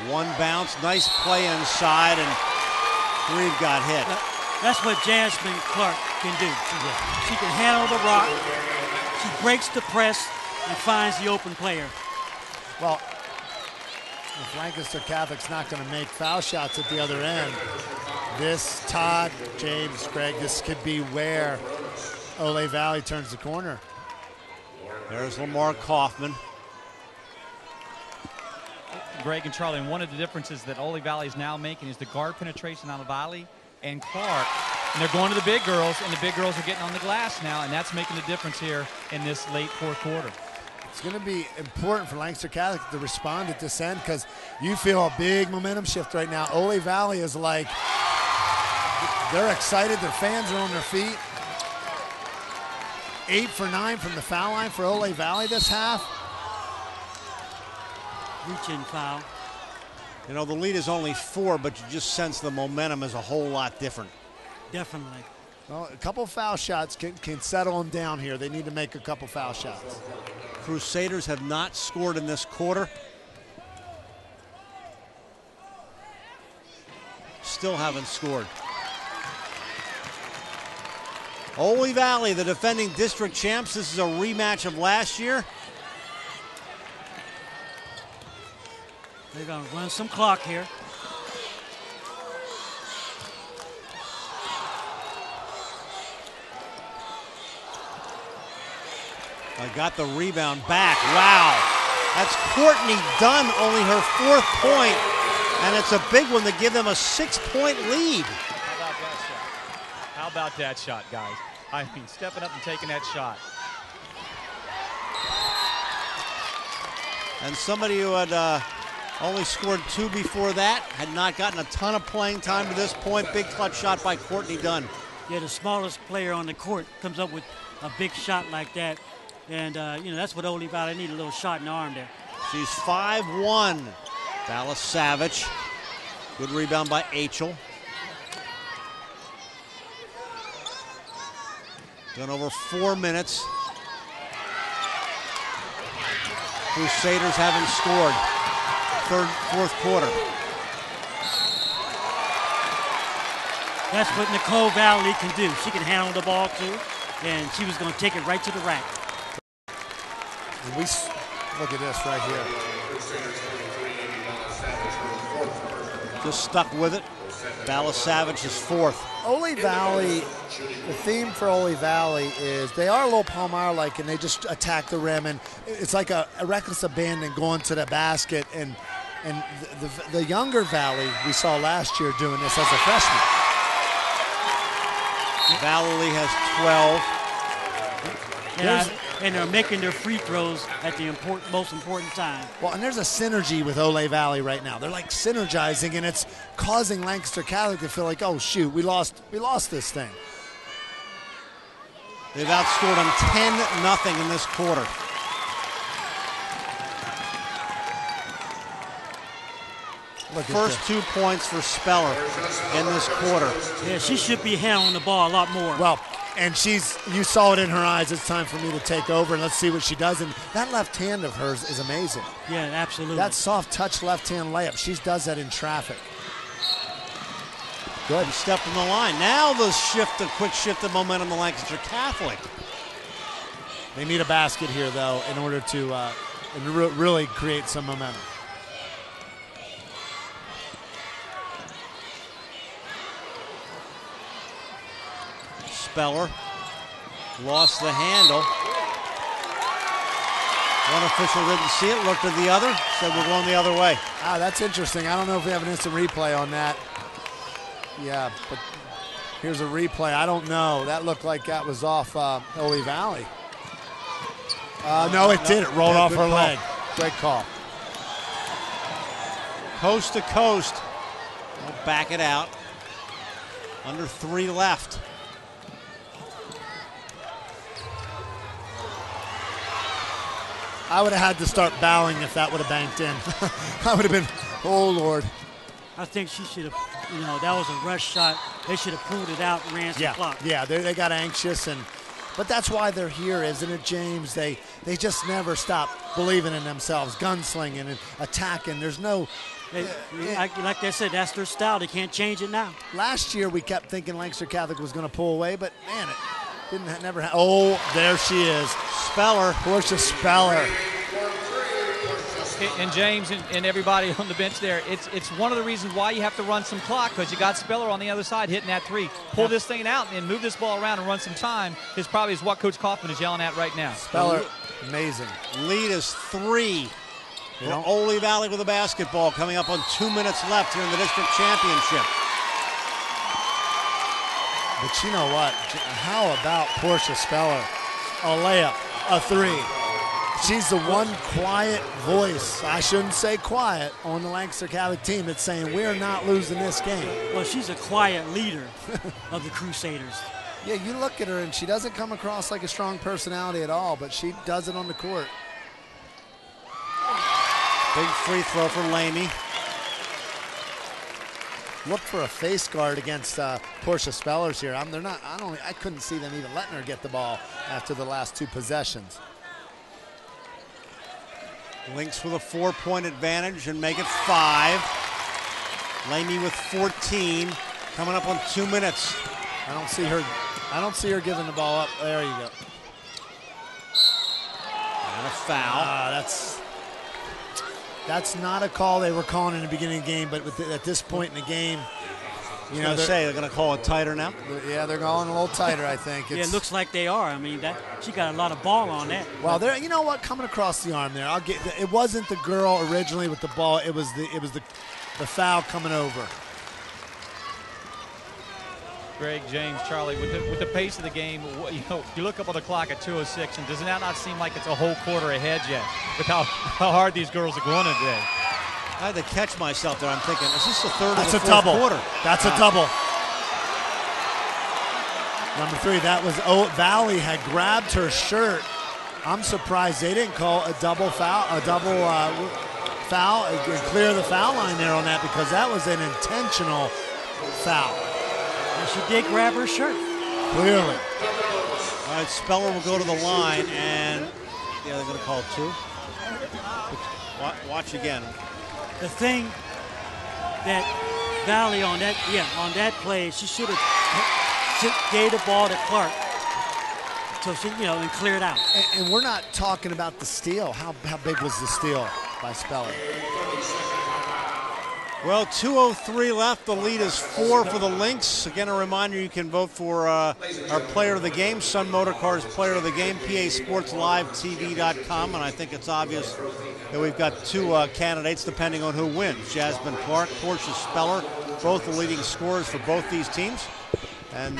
Speaker 14: One bounce, nice play inside, and Grebe got hit.
Speaker 12: That's what Jasmine Clark can do. She can handle the rock, she breaks the press, and finds the open player.
Speaker 3: Well, if Lancaster Catholic's not going to make foul shots at the other end, this, Todd, James, Greg, this could be where Oley Valley turns the corner.
Speaker 14: There's Lamar Kaufman.
Speaker 4: Greg and Charlie, and one of the differences that Oley Valley is now making is the guard penetration on Valley and Clark. And they're going to the big girls, and the big girls are getting on the glass now, and that's making the difference here in this late fourth quarter.
Speaker 3: It's going to be important for Lancaster Catholic to respond at this end because you feel a big momentum shift right now. Oley Valley is like, they're excited, their fans are on their feet. 8 for 9 from the foul line for Oley Valley this half.
Speaker 12: Reach-in foul.
Speaker 14: You know, the lead is only 4, but you just sense the momentum is a whole lot different.
Speaker 12: Definitely.
Speaker 3: Well, a couple foul shots can settle them down here. They need to make a couple foul shots.
Speaker 14: Crusaders have not scored in this quarter. Still haven't scored. Oley Valley, the defending district champs. This is a rematch of last year.
Speaker 12: They're going to run some clock here.
Speaker 14: I got the rebound back. Wow. That's Courtney Dunn, only her 4th point. And it's a big one to give them a 6-point lead.
Speaker 4: How about that shot? How about that shot, guys? I mean, stepping up and taking that shot.
Speaker 14: And somebody who had Only scored 2 before that. Had not gotten a ton of playing time to this point. Big clutch shot by Courtney Dunn.
Speaker 12: Yeah, the smallest player on the court comes up with a big shot like that. And, that's what Oley Valley need, a little shot in the arm there.
Speaker 14: She's 5'1". Dallas Savage. Good rebound by Achel. Done over 4 minutes. Crusaders haven't scored. Fourth quarter.
Speaker 12: That's what Nicole Valley can do. She can handle the ball too, and she was going to take it right to the rack.
Speaker 3: And look at this right here.
Speaker 14: Just stuck with it. Dallas Savage is fourth.
Speaker 3: Oley Valley, the theme for Oley Valley is they are a little Palmyra-like, and they just attack the rim, and it's like a reckless abandon going to the basket. And the younger Valley we saw last year doing this as a freshman.
Speaker 14: Valley has 12.
Speaker 12: And they're making their free throws at the most important time.
Speaker 3: Well, and there's a synergy with Oley Valley right now. They're like synergizing, and it's causing Lancaster Catholic to feel like, oh shoot, we lost this thing.
Speaker 14: They've outscored them 10-0 in this quarter. First 2 points for Speller in this quarter.
Speaker 12: Yeah, she should be handling the ball a lot more.
Speaker 3: Well, and you saw it in her eyes. It's time for me to take over, and let's see what she does. And that left hand of hers is amazing.
Speaker 12: Yeah, absolutely.
Speaker 3: That soft touch left hand layup, she does that in traffic. Good.
Speaker 14: Stepped in the line. Now the quick shift of momentum to Lancaster Catholic.
Speaker 3: They need a basket here, though, in order to really create some momentum.
Speaker 14: Speller lost the handle. One official didn't see it, looked at the other, said we're going the other way.
Speaker 3: Ah, that's interesting. I don't know if we have an instant replay on that. Yeah, but here's a replay. I don't know. That looked like that was off Oley Valley. No, it did. It rolled off her leg. Great call.
Speaker 14: Coast to coast. We'll back it out. Under 3 left.
Speaker 3: I would have had to start bowing if that would have banked in. I would have been, oh, Lord.
Speaker 12: I think she should have, that was a rush shot. They should have pulled it out and ran some clock.
Speaker 3: Yeah, they got anxious, but that's why they're here, isn't it, James? They just never stop believing in themselves, gunslinging and attacking. There's no...
Speaker 12: Like they said, that's their style. They can't change it now.
Speaker 3: Last year, we kept thinking Lancaster Catholic was going to pull away, but, man, it never happened. Oh, there she is.
Speaker 14: Speller.
Speaker 3: Portia Speller.
Speaker 4: And James and everybody on the bench there, it's one of the reasons why you have to run some clock, because you got Speller on the other side hitting that 3. Pull this thing out and move this ball around and run some time is probably what Coach Kaufman is yelling at right now.
Speaker 3: Speller, amazing.
Speaker 14: Lead is 3. For Oley Valley with a basketball coming up on 2 minutes left here in the district championship.
Speaker 3: But you know what? How about Portia Speller? A layup, a 3. She's the one quiet voice, I shouldn't say quiet, on the Lancaster Catholic team that's saying we're not losing this game.
Speaker 12: Well, she's a quiet leader of the Crusaders.
Speaker 3: Yeah, you look at her and she doesn't come across like a strong personality at all, but she does it on the court.
Speaker 14: Big free throw for Lamy.
Speaker 3: Look for a face guard against Portia Spellers here. I couldn't see them even letting her get the ball after the last 2 possessions.
Speaker 14: Lynx with a 4-point advantage and make it 5. Lamy with 14, coming up on 2 minutes.
Speaker 3: I don't see her giving the ball up. There you go.
Speaker 14: And a foul.
Speaker 3: That's not a call they were calling in the beginning of the game, but at this point in the game,
Speaker 14: they're going to call it tighter now.
Speaker 3: Yeah, they're going a little tighter, I think.
Speaker 12: Yeah, it looks like they are. I mean, she got a lot of ball on that.
Speaker 3: Well, you know what? Coming across the arm there, it wasn't the girl originally with the ball. It was the foul coming over.
Speaker 4: Greg, James, Charlie, with the pace of the game, you look up on the clock at 2:06, and does that not seem like it's a whole quarter ahead yet with how hard these girls are going today?
Speaker 14: I had to catch myself there. I'm thinking, is this the third
Speaker 3: That's
Speaker 14: or the
Speaker 3: a
Speaker 14: fourth
Speaker 3: double.
Speaker 14: quarter?
Speaker 3: That's a double. Number 3, that was Valley had grabbed her shirt. I'm surprised they didn't call a double foul, foul, and clear the foul line there on that, because that was an intentional foul.
Speaker 12: And she did grab her shirt.
Speaker 3: Clearly.
Speaker 14: All right, Speller will go to the line, and yeah, they're going to call it 2. Watch again.
Speaker 12: The thing that Valley on that play, she should have gave the ball to Clark, so she, and cleared out.
Speaker 3: And we're not talking about the steal. How big was the steal by Speller?
Speaker 14: Well, 2:03 left. The lead is 4 for the Lynx. Again, a reminder, you can vote for our player of the game, Sun Motorcars player of the game, PASportsLiveTV.com. And I think it's obvious that we've got 2 candidates depending on who wins. Jasmine Clark, Portia Speller, both the leading scorers for both these teams. And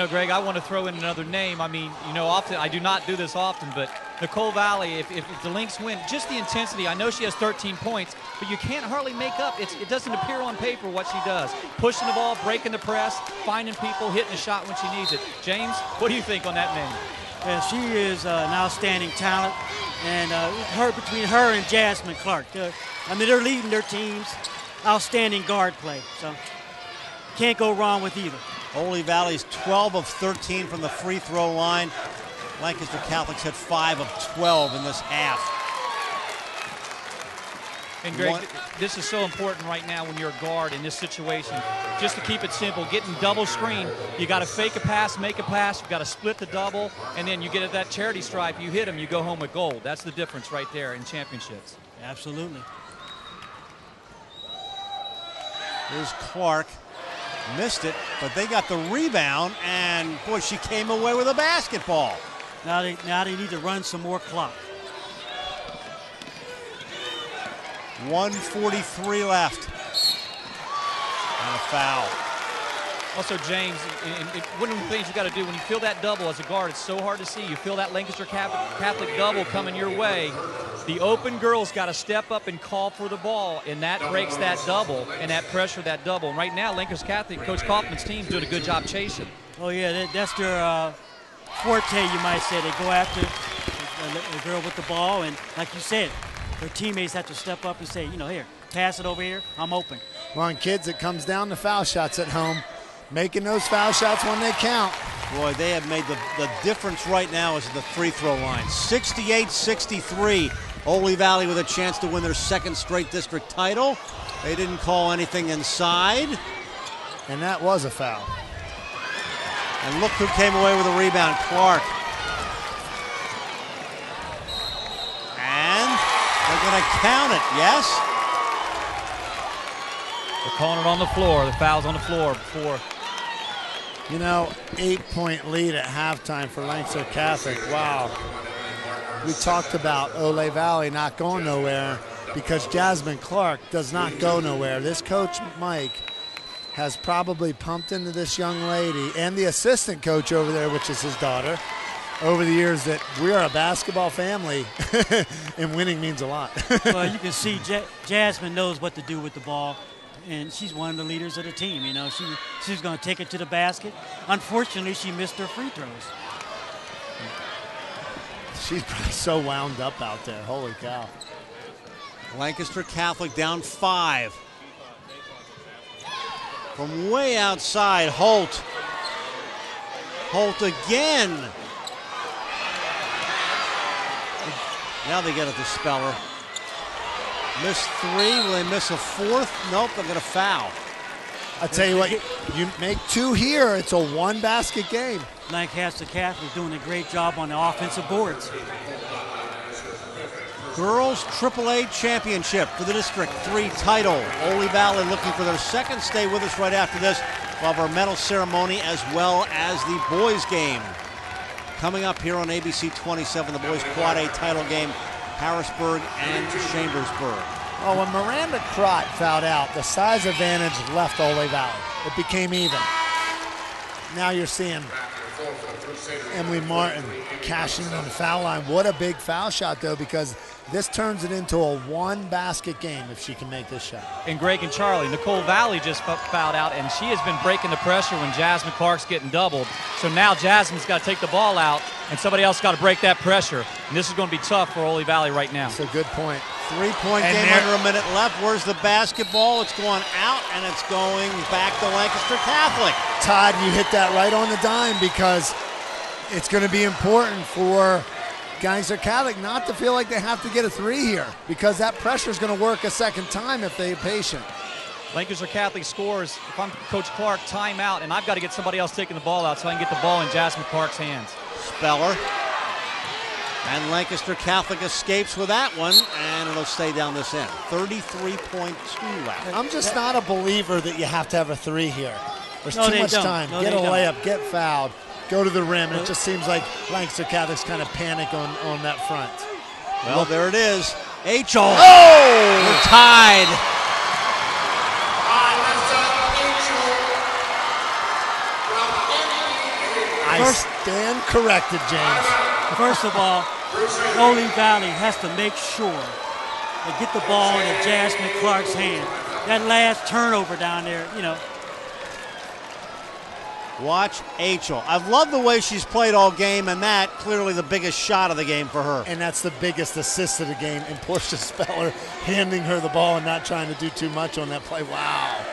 Speaker 4: Greg, I want to throw in another name. I mean, often I do not do this often, but Nicole Valley, if the Lynx win, just the intensity. I know she has 13 points, but you can't hardly make up. It doesn't appear on paper what she does. Pushing the ball, breaking the press, finding people, hitting a shot when she needs it. James, what do you think on that name?
Speaker 12: Yeah, she is an outstanding talent, and between her and Jasmine Clark, they're leading their teams. Outstanding guard play, so can't go wrong with either.
Speaker 14: Oley Valley's 12 of 13 from the free throw line. Lancaster Catholics had 5 of 12 in this half.
Speaker 4: And Greg, this is so important right now when you're a guard in this situation. Just to keep it simple, getting double screen, you got to fake a pass, make a pass, you got to split the double, and then you get at that charity stripe, you hit them, you go home with gold. That's the difference right there in championships.
Speaker 12: Absolutely.
Speaker 14: Here's Clark. Missed it, but they got the rebound, and boy, she came away with a basketball.
Speaker 12: Now they need to run some more clock.
Speaker 14: 1:43 left. And a foul.
Speaker 4: Also, James, one of the things you got to do when you feel that double as a guard, it's so hard to see. You feel that Lancaster Catholic double coming your way. The open girls got to step up and call for the ball, and that breaks that double and that pressure that double. And right now, Lancaster Catholic, Coach Kaufman's team's doing a good job chasing.
Speaker 12: Oh yeah, that's their forte, you might say. They go after the girl with the ball, and like you said, their teammates have to step up and say, here, pass it over here, I'm open.
Speaker 3: Well, and kids, it comes down to foul shots at home. Making those foul shots when they count.
Speaker 14: Boy, they have made the difference right now is the free throw line. 68-63. Oley Valley with a chance to win their 2nd straight district title. They didn't call anything inside.
Speaker 3: And that was a foul.
Speaker 14: And look who came away with a rebound, Clark. And they're going to count it, yes?
Speaker 4: They're calling it on the floor. The foul's on the floor before.
Speaker 3: 8-point lead at halftime for Lancaster Catholic. Wow. We talked about Oley Valley not going nowhere because Jasmine Clark does not go nowhere. This coach, Mike, has probably pumped into this young lady and the assistant coach over there, which is his daughter, over the years that we are a basketball family and winning means a lot.
Speaker 12: Well, you can see Jasmine knows what to do with the ball. And she's one of the leaders of the team. She's going to take it to the basket. Unfortunately, she missed her free throws.
Speaker 3: She's probably so wound up out there. Holy cow.
Speaker 14: Lancaster Catholic down 5. From way outside, Holt. Holt again. Now they get it to Speller. Missed 3. Will they miss a 4th? Nope, they'll get a foul.
Speaker 3: I tell you what, you make 2 here, it's a 1-basket game.
Speaker 12: Lancaster Catholic doing a great job on the offensive boards.
Speaker 14: Girls AAA Championship for the District 3 title. Oley Valley looking for their 2nd. Stay with us right after this. We'll have our medal ceremony as well as the boys game. Coming up here on ABC 27, the boys Quad A title game. Harrisburg and Chambersburg.
Speaker 3: Oh, when Miranda Crott fouled out, the size advantage left Oley Valley. It became even. Now you're seeing Emily Martin cashing in on the foul line. What a big foul shot, though, because this turns it into a one-basket game if she can make this shot.
Speaker 4: And Greg and Charlie, Nicole Valley just fouled out, and she has been breaking the pressure when Jasmine Clark's getting doubled. So now Jasmine's got to take the ball out, and somebody else got to break that pressure. And this is going to be tough for Oley Valley right now.
Speaker 3: That's a good point.
Speaker 14: 3-point game under a minute left. Where's the basketball? It's going out, and it's going back to Lancaster Catholic.
Speaker 3: Todd, you hit that right on the dime, because it's going to be important for Lancaster Catholic not to feel like they have to get a three here, because that pressure is going to work a second time if they're patient.
Speaker 4: Lancaster Catholic scores, if I'm Coach Clark, timeout, and I've got to get somebody else taking the ball out so I can get the ball in Jasmine Clark's hands.
Speaker 14: Speller. And Lancaster Catholic escapes with that one, and it'll stay down this end. 33.2 left.
Speaker 3: I'm just not a believer that you have to have a three here. There's
Speaker 12: No,
Speaker 3: too
Speaker 12: they
Speaker 3: much
Speaker 12: don't.
Speaker 3: time.
Speaker 12: No,
Speaker 3: Get a
Speaker 12: they don't.
Speaker 3: layup, get fouled, go to the rim, and it just seems like Lancaster Catholic's kind of panic on that front.
Speaker 14: Well, there it is. H.O.
Speaker 3: Oh!
Speaker 14: We're tied.
Speaker 3: I stand corrected, James.
Speaker 12: First of all, Oley Valley has to make sure they get the ball into Jasmine Clark's hand. That last turnover down there, you know.
Speaker 14: Watch H.O. I've loved the way she's played all game, and that clearly the biggest shot of the game for her.
Speaker 3: And that's the biggest assist of the game. And Portia Speller handing her the ball and not trying to do too much on that play. Wow.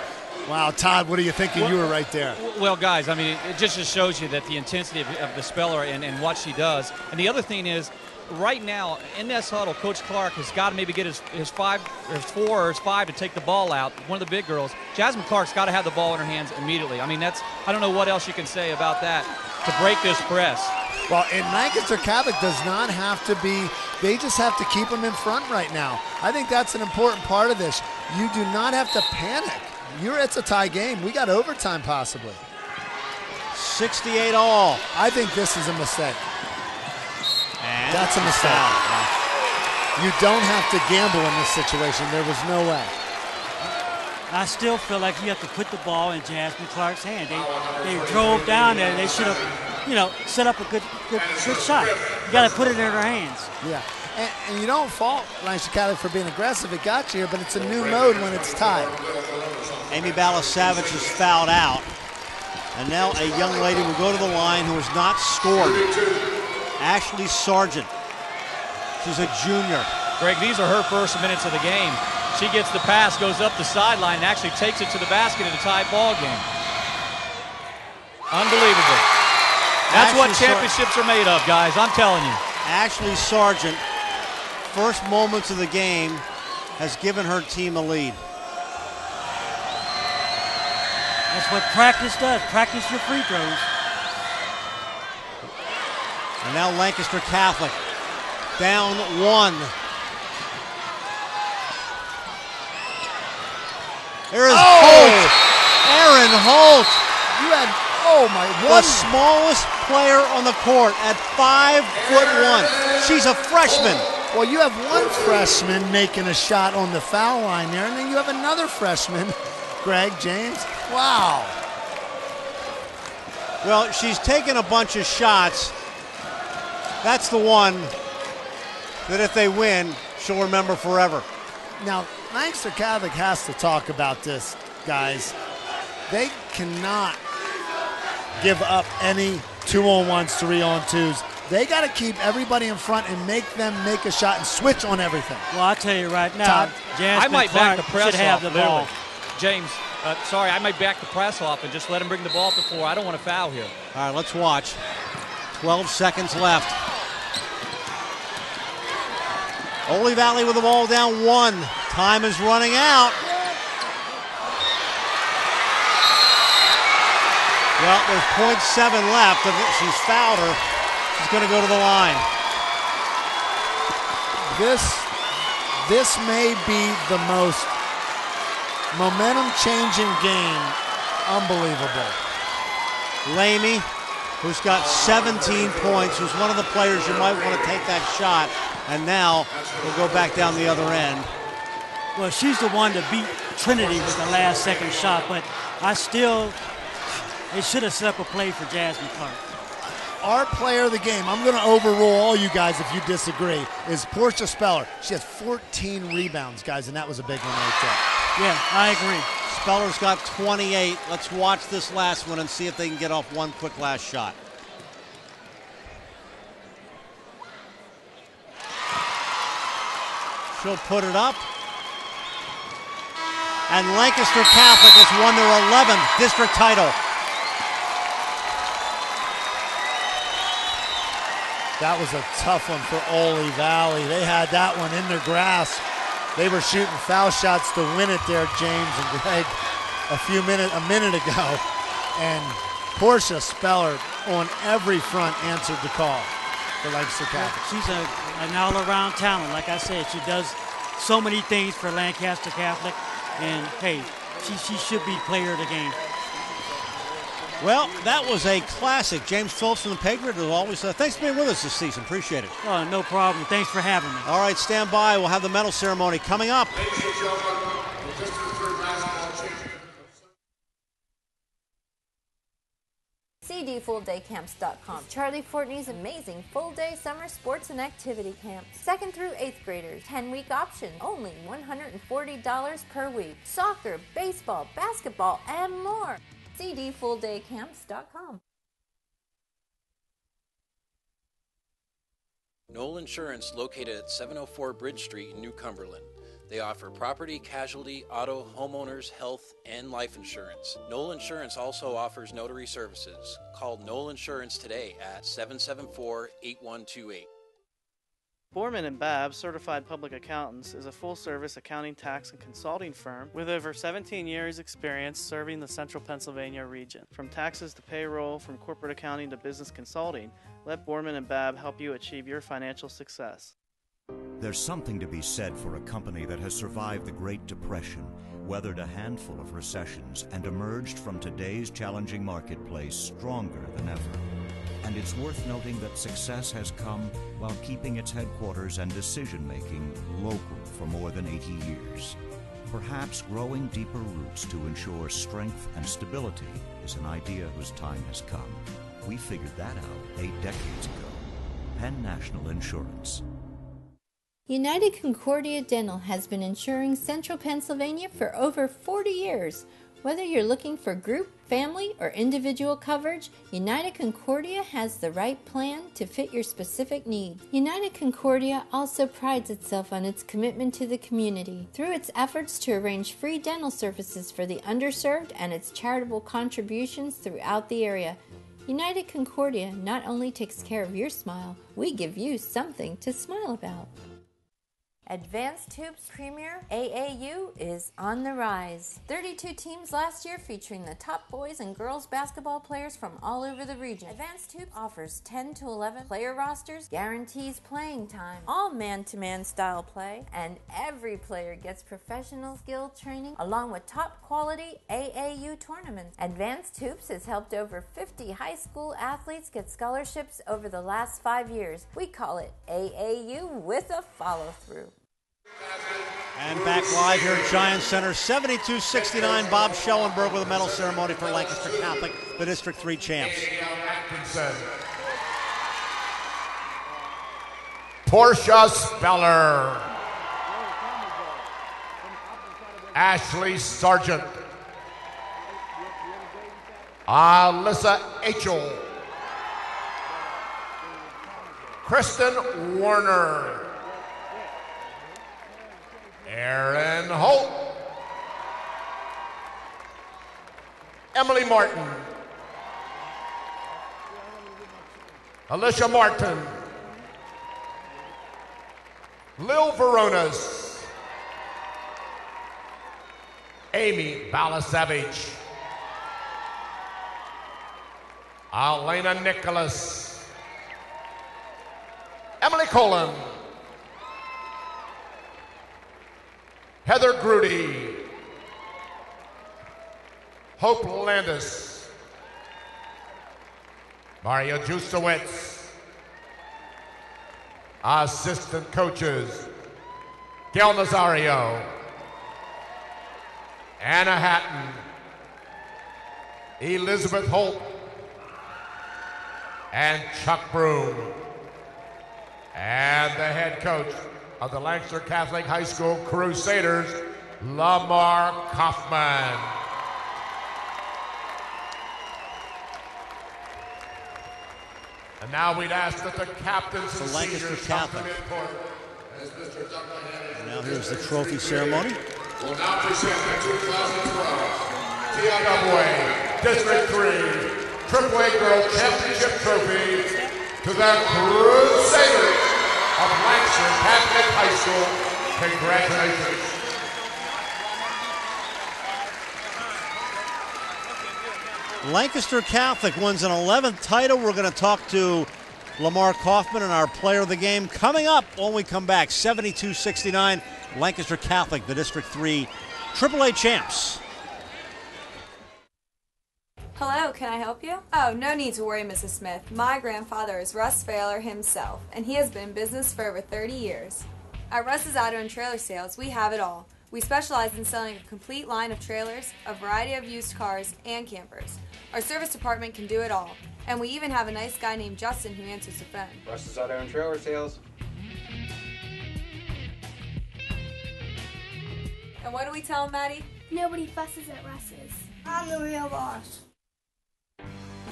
Speaker 3: Wow, Todd, what are you thinking? You were right there.
Speaker 4: Well, guys, I mean, it just shows you that the intensity of the Speller and what she does. And the other thing is, right now, in this huddle, Coach Clark has got to maybe get his 4 or his 5 to take the ball out, one of the big girls. Jasmine Clark's got to have the ball in her hands immediately. I mean, I don't know what else you can say about that to break this press.
Speaker 3: Well, and Lancaster Catholic does not have to be, they just have to keep them in front right now. I think that's an important part of this. You do not have to panic. It's a tie game. We got overtime possibly.
Speaker 14: 68 all.
Speaker 3: I think this is a mistake.
Speaker 14: And
Speaker 3: that's a mistake. You don't have to gamble in this situation. There was no way.
Speaker 12: I still feel like you have to put the ball in Jasmine Clark's hand. They drove down there. They should have, you know, set up a good shot. You got to put it in her hands.
Speaker 3: Yeah. And you don't fault Lancaster Catholic for being aggressive. It got you here, but it's a new mode when it's tied.
Speaker 14: Amy Balasavage is fouled out. And now a young lady will go to the line who has not scored. Ashley Sargent. She's a junior.
Speaker 4: Greg, these are her first minutes of the game. She gets the pass, goes up the sideline, and actually takes it to the basket in a tied ball game. Unbelievable. That's what championships are made of, guys. I'm telling you.
Speaker 14: Ashley Sargent, first moments of the game, has given her team a lead.
Speaker 12: That's what practice does. Practice your free throws.
Speaker 14: And now Lancaster Catholic down 1. There is Holt. Aaron Holt.
Speaker 3: You had,
Speaker 14: the smallest player on the court at 5'1". She's a freshman.
Speaker 3: Well, you have one freshman making a shot on the foul line there, and then you have another freshman, Greg James. Wow.
Speaker 14: Well, she's taken a bunch of shots. That's the one that if they win, she'll remember forever.
Speaker 3: Now, Lancaster Catholic has to talk about this, guys. They cannot give up any 2-on-1s, 3-on-2s. They got to keep everybody in front and make them make a shot and switch on everything.
Speaker 12: Well, I'll tell you right now,
Speaker 4: I might back the press
Speaker 12: should have
Speaker 4: off,
Speaker 12: the ball.
Speaker 4: James, sorry, I might back the press off and just let him bring the ball up to 4. I don't want to foul here.
Speaker 14: All right, let's watch. 12 seconds left. Oley Valley with the ball down 1. Time is running out. Well, there's .7 left. She's fouled her. She's going to go to the line.
Speaker 3: This may be the most momentum-changing game. Unbelievable.
Speaker 14: Lamy, who's got 17 points, who's one of the players you might want to take that shot, and now we'll go back down the other end.
Speaker 12: Well, she's the one to beat Trinity with the last second shot, but they should have set up a play for Jasmine Clark.
Speaker 3: our player of the game, I'm going to overrule all you guys if you disagree, is Portia Speller. She has 14 rebounds, guys, and that was a big one right there.
Speaker 12: Yeah, I agree.
Speaker 14: Speller's got 28. Let's watch this last one and see if they can get off one quick last shot. She'll put it up. And Lancaster Catholic has won their 11th district title.
Speaker 3: That was a tough one for Oley Valley. They had that one in their grasp. They were shooting foul shots to win it there, James and Greg, a minute ago. And Portia Speller on every front answered the call for Lancaster Catholic.
Speaker 12: She's an all-around talent. Like I said, she does so many things for Lancaster Catholic. And, hey, she should be player of the game.
Speaker 14: Well, that was a classic. James Phillips from the Patriot, as always. Thanks for being with us this season. Appreciate it.
Speaker 12: Oh, no problem. Thanks for having me.
Speaker 14: All right, stand by. We'll have the medal ceremony coming up.
Speaker 15: Ladies and gentlemen, the District 3 basketball champion.
Speaker 5: cdfulldaycamps.com. Charlie Fortney's amazing full-day summer sports and activity camps. 2nd through 8th graders. 10-week option. Only $140 per week. Soccer, baseball, basketball, and more. cdfulldaycamps.com.
Speaker 23: Knoll Insurance, located at 704 Bridge Street in New Cumberland. They offer property, casualty, auto, homeowners, health, and life insurance. Knoll Insurance also offers notary services. Call Knoll Insurance today at 774-8128.
Speaker 19: Borman & Babb Certified Public Accountants is a full-service accounting, tax, and consulting firm with over 17 years' experience serving the central Pennsylvania region. From taxes to payroll, from corporate accounting to business consulting, let Borman & Babb help you achieve your financial success.
Speaker 20: There's something to be said for a company that has survived the Great Depression, weathered a handful of recessions, and emerged from today's challenging marketplace stronger than ever. And it's worth noting that success has come while keeping its headquarters and decision-making local for more than 80 years. Perhaps growing deeper roots to ensure strength and stability is an idea whose time has come. We figured that out 8 decades ago. Penn National Insurance.
Speaker 5: United Concordia Dental has been insuring Central Pennsylvania for over 40 years. Whether you're looking for group, family, or individual coverage, United Concordia has the right plan to fit your specific needs. United Concordia also prides itself on its commitment to the community through its efforts to arrange free dental services for the underserved and its charitable contributions throughout the area. United Concordia not only takes care of your smile, we give you something to smile about. Advanced Tubes Premier AAU is on the rise. 32 teams last year featuring the top boys and girls basketball players from all over the region. Advanced Tubes offers 10 to 11 player rosters, guarantees playing time, all man-to-man style play, and every player gets professional skill training along with top quality AAU tournaments. Advanced Tubes has helped over 50 high school athletes get scholarships over the last 5 years. We call it AAU with a follow-through.
Speaker 14: And back live here at Giants Center, 72-69, Bob Schellenberg with a medal ceremony for Lancaster Catholic, the District 3 champs.
Speaker 15: Portia Speller. Ashley Sargent. Alyssa Achel. Kristen Warner. Aaron Holt. Emily Martin. Alicia Martin. Lil Veronas. Amy Balasevich. Elena Nicholas. Emily Colon. Heather Grudy. Hope Landis. Mario Jusowitz. Assistant coaches, Gail Nazario, Anna Hatton, Elizabeth Holt, and Chuck Broom. And the head coach of the Lancaster Catholic High School Crusaders, Lamar Kaufman. And now we'd ask that the captains and
Speaker 14: Lancaster
Speaker 15: seniors
Speaker 14: Catholic.
Speaker 15: come to midcourt as Mr. Duncan
Speaker 14: Now here's the trophy ceremony.
Speaker 15: will now present the 2012 TIAA District 3 AAA Girl Championship Trophy to the Crusaders of Lancaster Catholic High School. Congratulations.
Speaker 14: Lancaster Catholic wins an 11th title. We're going to talk to Lamar Kaufman and our player of the game coming up when we come back. 72-69, Lancaster Catholic, the District 3 AAA champs.
Speaker 1: Hello, can I help you? Oh, no need to worry, Mrs. Smith. My grandfather is Russ Failer himself, and he has been in business for over 30 years. At Russ's Auto and Trailer Sales, we have it all. We specialize in selling a complete line of trailers, a variety of used cars, and campers. Our service department can do it all. And we even have a nice guy named Justin who answers the phone.
Speaker 13: Russ's Auto and Trailer Sales.
Speaker 1: And what do we tell him, Maddie?
Speaker 21: Nobody fusses at Russ's. I'm the real boss.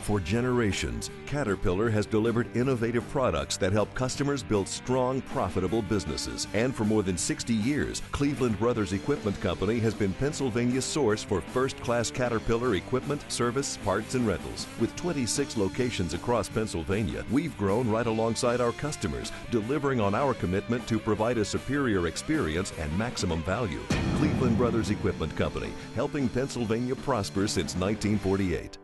Speaker 24: For generations, Caterpillar has delivered innovative products that help customers build strong, profitable businesses. And for more than 60 years, Cleveland Brothers Equipment Company has been Pennsylvania's source for first-class Caterpillar equipment, service, parts, and rentals. With 26 locations across Pennsylvania, we've grown right alongside our customers, delivering on our commitment to provide a superior experience and maximum value. Cleveland Brothers Equipment Company, helping Pennsylvania prosper since 1948.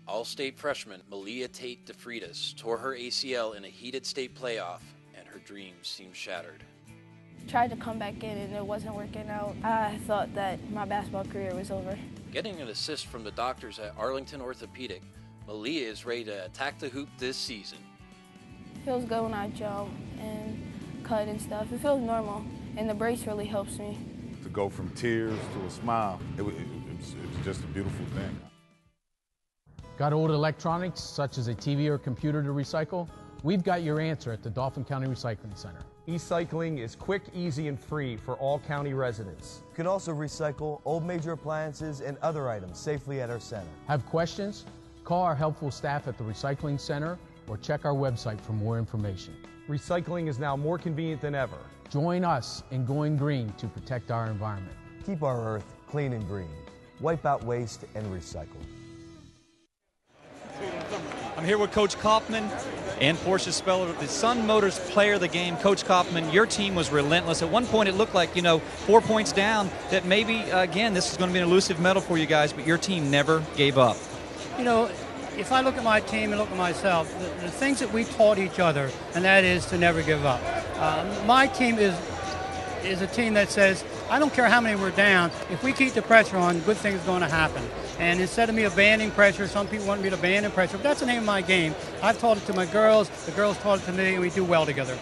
Speaker 23: All-state freshman Malia Tate DeFreitas tore her ACL in a heated state playoff, and her dreams seemed shattered.
Speaker 21: Tried to come back in and it wasn't working out. I thought that my basketball career was over.
Speaker 23: Getting an assist from the doctors at Arlington Orthopedic, Malia is ready to attack the hoop this season.
Speaker 21: It feels good when I jump and cut and stuff. It feels normal, and the brace really helps me.
Speaker 25: To go from tears to a smile, it was just a beautiful thing.
Speaker 9: Got old electronics, such as a TV or computer to recycle? We've got your answer at the Dauphin County Recycling Center.
Speaker 10: E-cycling is quick, easy, and free for all county residents.
Speaker 14: You can also recycle old major appliances and other items safely at our center.
Speaker 9: Have questions? Call our helpful staff at the Recycling Center or check our website for more information.
Speaker 10: Recycling is now more convenient than ever.
Speaker 9: Join us in going green to protect our environment.
Speaker 14: Keep our earth clean and green. Wipe out waste and recycle.
Speaker 4: I'm here with Coach Kaufman and Portia Speller, the Sun Motors player of the game. Coach Kaufman, your team was relentless. At one point it looked like, 4 points down, that maybe, again, this is going to be an elusive medal for you guys, but your team never gave up.
Speaker 26: If I look at my team and look at myself, the things that we taught each other, and that is to never give up. My team is a team that says, I don't care how many we're down, if we keep the pressure on, good things are going to happen. And instead of me abandoning pressure, some people want me to abandon pressure, but that's the name of my game. I've taught it to my girls, the girls taught it to me, and we do well together.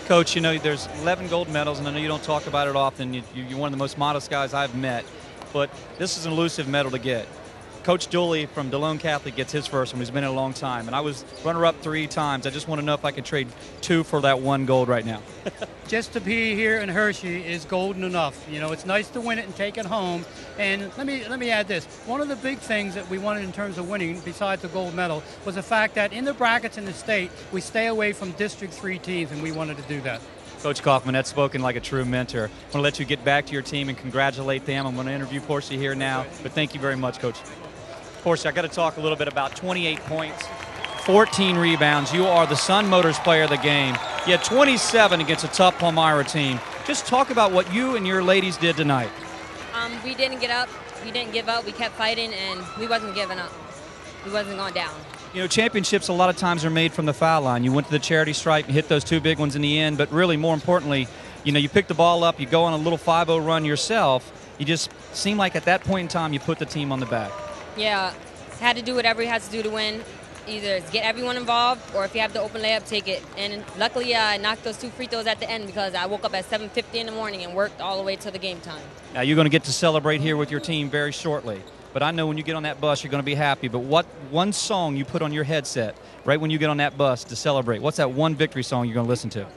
Speaker 4: Coach, there's 11 gold medals, and I know you don't talk about it often. You're one of the most modest guys I've met, but this is an elusive medal to get. Coach Oley from DeLone Catholic gets his first one. He's been in a long time, and I was runner-up 3 times. I just want to know if I could trade 2 for that 1 gold right now.
Speaker 26: Just to be here in Hershey is golden enough. It's nice to win it and take it home. And let me add this. One of the big things that we wanted in terms of winning, besides the gold medal, was the fact that in the brackets in the state, we stay away from District 3 teams, and we wanted to do that.
Speaker 4: Coach Kaufman, that's spoken like a true mentor. I want to let you get back to your team and congratulate them. I'm going to interview Portia here now, but thank you very much, Coach. Portia, I got to talk a little bit about 28 points, 14 rebounds. You are the Sun Motors player of the game. You had 27 against a tough Palmyra team. Just talk about what you and your ladies did tonight.
Speaker 27: We didn't get up. We didn't give up. We kept fighting, and we wasn't giving up. We wasn't going down.
Speaker 4: Championships a lot of times are made from the foul line. You went to the charity stripe and hit those 2 big ones in the end, but really more importantly, you pick the ball up, you go on a little 5-0 run yourself. You just seem like at that point in time you put the team on the back.
Speaker 27: Yeah, had to do whatever he has to do to win. Either get everyone involved, or if you have the open layup, take it. And luckily, I knocked those 2 free throws at the end because I woke up at 7:50 in the morning and worked all the way to the game time.
Speaker 4: Now you're going to get to celebrate here with your team very shortly. but I know when you get on that bus, you're going to be happy. But what one song you put on your headset right when you get on that bus to celebrate? What's that one victory song you're going to listen to?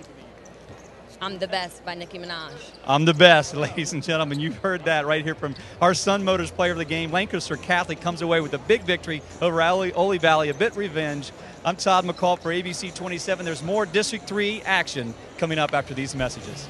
Speaker 27: I'm the Best by Nicki Minaj.
Speaker 4: I'm the best, ladies and gentlemen. You've heard that right here from our Sun Motors player of the game. Lancaster Catholic comes away with a big victory over Oley Valley, a bit revenge. I'm Todd McCall for ABC 27. There's more District 3 action coming up after these messages.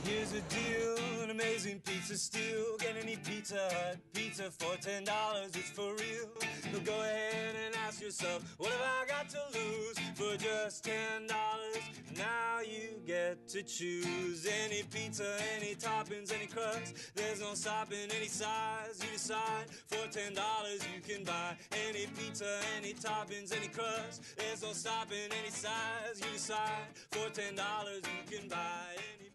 Speaker 2: Here's a deal, an amazing pizza steal. Get any Pizza Hut pizza for $10, it's for real. So go ahead and ask yourself, what have I got to lose? For just $10, now you get to choose. Any pizza, any toppings, any crust. There's no stopping any size you decide. For $10 you can buy any pizza, any toppings, any crust. There's no stopping any size you decide. For $10 you can buy any.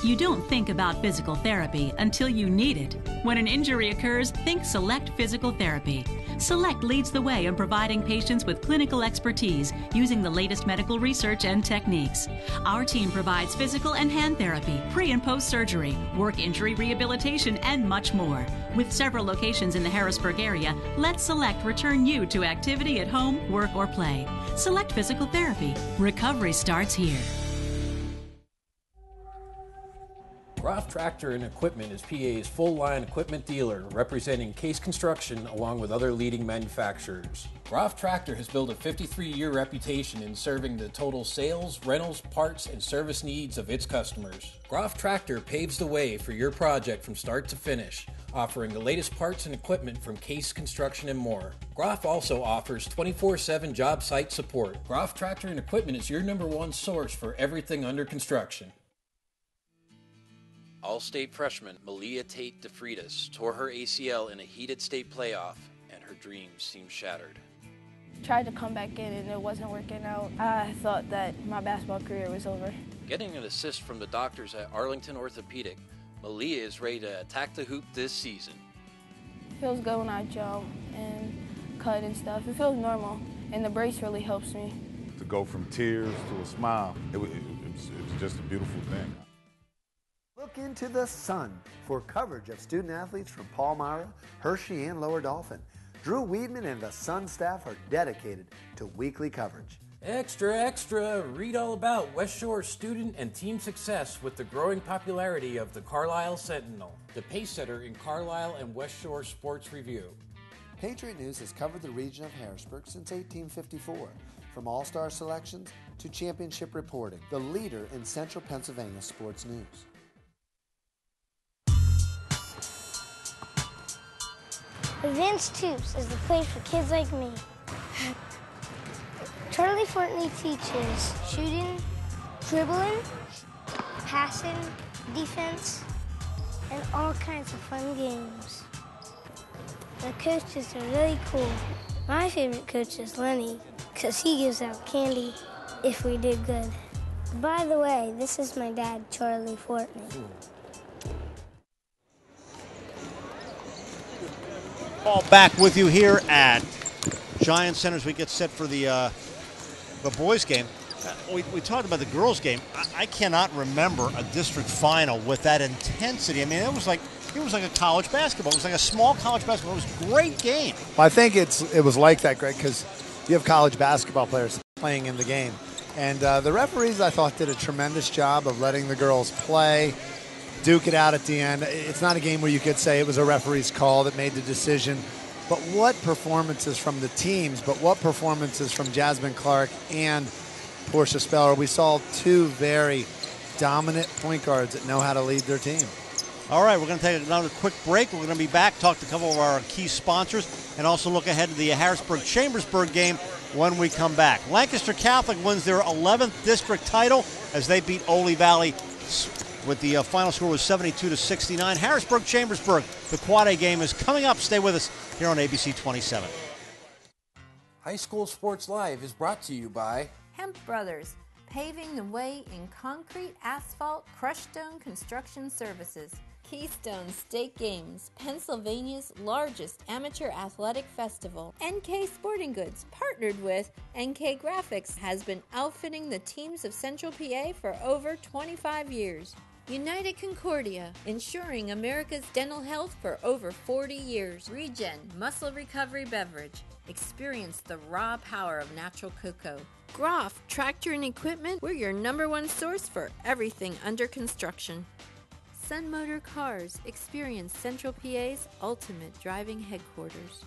Speaker 6: You don't think about physical therapy until you need it. When an injury occurs, think Select Physical Therapy. Select leads the way in providing patients with clinical expertise using the latest medical research and techniques. Our team provides physical and hand therapy, pre- and post-surgery, work injury rehabilitation, and much more. With several locations in the Harrisburg area, let Select return you to activity at home, work, or play. Select Physical Therapy. Recovery starts here.
Speaker 22: Groff Tractor and Equipment is PA's full-line equipment dealer, representing Case Construction along with other leading manufacturers. Groff Tractor has built a 53-year reputation in serving the total sales, rentals, parts, and service needs of its customers. Groff Tractor paves the way for your project from start to finish, offering the latest parts and equipment from Case Construction and more. Groff also offers 24/7 job site support. Groff Tractor and Equipment is your #1 source for everything under construction.
Speaker 23: All-state freshman Malia Tate DeFreitas tore her ACL in a heated state playoff, and her dreams seemed shattered.
Speaker 21: Tried to come back in and it wasn't working out. I thought that my basketball career was over.
Speaker 23: Getting an assist from the doctors at Arlington Orthopedic, Malia is ready to attack the hoop this season.
Speaker 21: It feels good when I jump and cut and stuff. It feels normal, and the brace really helps me.
Speaker 25: To go from tears to a smile, it was just a beautiful thing.
Speaker 7: Look into the sun for coverage of student athletes from Palmyra, Hershey, and Lower Dauphin. Drew Weedman and the Sun staff are dedicated to weekly coverage.
Speaker 22: Extra, extra! Read all about West Shore student and team success with the growing popularity of the Carlisle Sentinel, the pacesetter in Carlisle and West Shore Sports Review.
Speaker 7: Patriot News has covered the region of Harrisburg since 1854, from all-star selections to championship reporting, the leader in central Pennsylvania sports news.
Speaker 8: Advanced Tubes is the place for kids like me. Charlie Fortney teaches shooting, dribbling, passing, defense, and all kinds of fun games. The coaches are really cool. My favorite coach is Lenny, because he gives out candy if we did good. By the way, this is my dad, Charlie Fortney.
Speaker 14: Paul back with you here at Giant Center as we get set for the boys' game. We talked about the girls' game. I cannot remember a district final with that intensity. I mean, it was like a college basketball. It was like a small college basketball. It was a great game.
Speaker 3: Well, I think it was like that, Greg, because you have college basketball players playing in the game. And the referees, I thought, did a tremendous job of letting the girls play, duke it out at the end. It's not a game where you could say it was a referee's call that made the decision. But what performances from the teams, but what performances from Jasmine Clark and Portia Speller. We saw two very dominant point guards that know how to lead their team.
Speaker 14: All right, we're going to take another quick break. We're going to be back, talk to a couple of our key sponsors, and also look ahead to the Harrisburg-Chambersburg game when we come back. Lancaster Catholic wins their 11th district title as they beat Oley Valley with the final score was 72-69. Harrisburg-Chambersburg, the Quad A game is coming up. Stay with us here on ABC 27.
Speaker 22: High School Sports Live is brought to you by
Speaker 5: Hemp Brothers, paving the way in concrete, asphalt, crushed stone construction services. Keystone State Games, Pennsylvania's largest amateur athletic festival. NK Sporting Goods, partnered with NK Graphics, has been outfitting the teams of Central PA for over 25 years. United Concordia, ensuring America's dental health for over 40 years. Regen Muscle Recovery Beverage. Experience the raw power of natural cocoa. Groff Tractor and Equipment, we're your #1 source for everything under construction. Sun Motor Cars, experience Central PA's ultimate driving headquarters.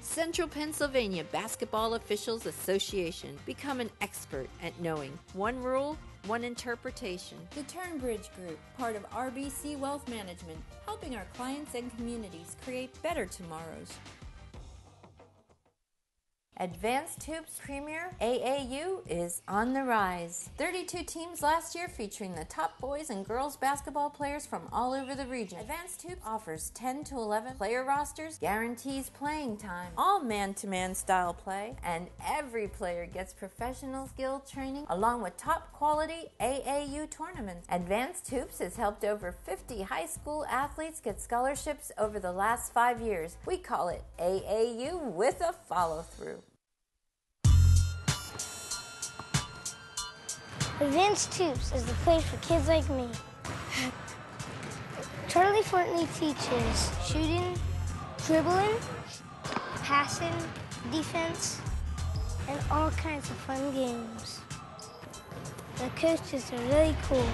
Speaker 5: Central Pennsylvania Basketball Officials Association, become an expert at knowing one rule, one interpretation. The Turnbridge Group, part of RBC Wealth Management, helping our clients and communities create better tomorrows. Advanced Hoops Premier AAU is on the rise. 32 teams last year featuring the top boys and girls basketball players from all over the region. Advanced Hoops offers 10 to 11 player rosters, guarantees playing time, all man-to-man style play, and every player gets professional skill training along with top quality AAU tournaments. Advanced Hoops has helped over 50 high school athletes get scholarships over the last 5 years. We call it AAU with a follow-through.
Speaker 8: Advanced Hoops is the place for kids like me. Charlie Fortney teaches shooting, dribbling, passing, defense, and all kinds of fun games. The coaches are really cool.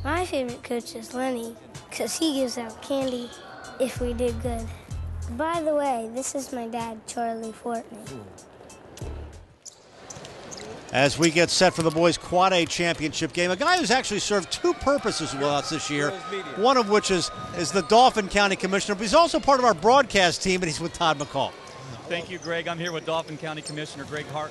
Speaker 8: My favorite coach is Lenny, because he gives out candy if we did good. By the way, this is my dad, Charlie Fortney.
Speaker 14: As we get set for the boys' Quad A championship game, a guy who's actually served two purposes with us this year, one of which is the Dauphin County Commissioner, but he's also part of our broadcast team, and he's with Todd McCall.
Speaker 4: Thank you, Greg. I'm here with Dauphin County Commissioner Greg Hart.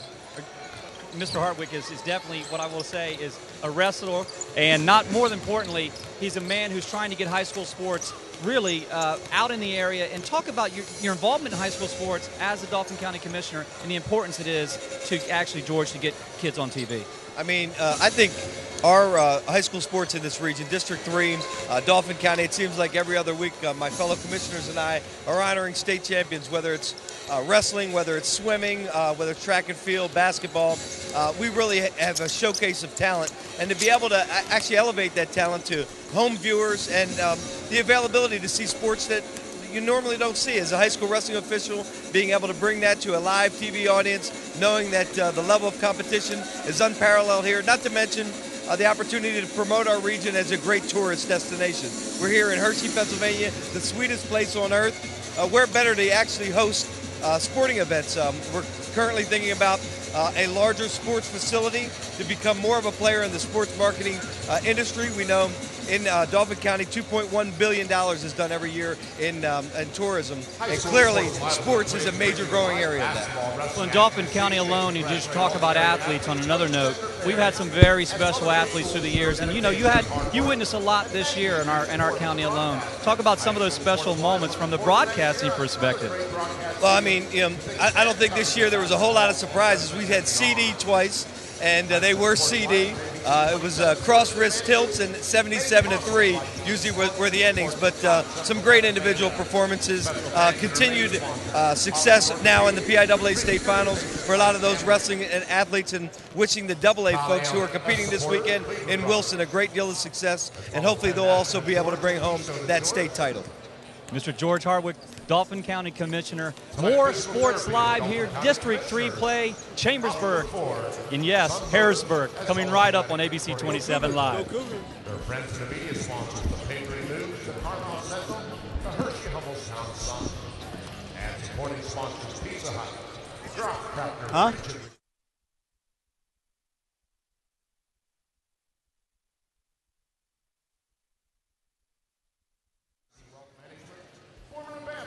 Speaker 4: Mr. Hartwick is definitely, what I will say, is a wrestler, and not more than importantly, he's a man who's trying to get high school sports really out in the area. And talk about your involvement in high school sports as the Dauphin County Commissioner and the importance it is to actually, George, to get kids on TV.
Speaker 10: I mean, I think our high school sports in this region, District 3, Dauphin County, it seems like every other week my fellow commissioners and I are honoring state champions, whether it's wrestling, whether it's swimming, whether it's track and field, basketball. We really have a showcase of talent, and to be able to actually elevate that talent to home viewers and the availability to see sports that you normally don't see. As a high school wrestling official, being able to bring that to a live TV audience, knowing that the level of competition is unparalleled here, not to mention the opportunity to promote our region as a great tourist destination. We're here in Hershey, Pennsylvania, the sweetest place on earth. Where better to actually host sporting events. We're currently thinking about a larger sports facility to become more of a player in the sports marketing industry. We know in Dauphin County, $2.1 billion is done every year in tourism. And clearly, sports is a major growing area of that.
Speaker 4: Well, in Dauphin County alone, you just talk about athletes on another note. We've had some very special athletes through the years. And, you know, you witnessed a lot this year in our county alone. Talk about some of those special moments from the broadcasting perspective.
Speaker 10: Well, I mean, you know, I don't think this year there was a whole lot of surprises. We had CD twice, and they were CD. It was cross wrist tilts and 77-3 usually were the endings, but some great individual performances, continued success now in the PIAA state finals for a lot of those wrestling and athletes, and wishing the AA folks who are competing this weekend in Wilson a great deal of success, and hopefully they'll also be able to bring home that state title.
Speaker 4: Mr. George Hartwick, Dauphin County Commissioner. More sports live here. District 3 play, Chambersburg. And yes, Harrisburg, coming right up on ABC 27 Live.
Speaker 15: Their friends and immediate sponsors, the Patriot News, the Cardinal Central, the Hershey Humboldt Sun, and supporting sponsors Pizza Hut, Groff Tractor.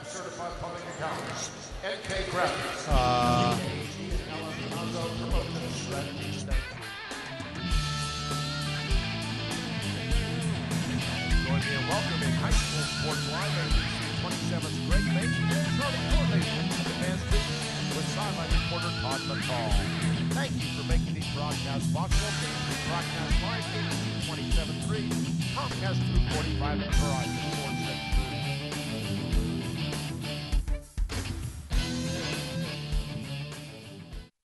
Speaker 15: Certified Public Accountants, NK Graphics. Join me in welcoming High School Sports Live ABC 27's Greg Mason and Charlie Fortney. Advanced Hoops with sideline reporter Todd McCall. Thank you for making these broadcasts possible. Broadcast live, 27.3, Comcast 245, and Verizon 4.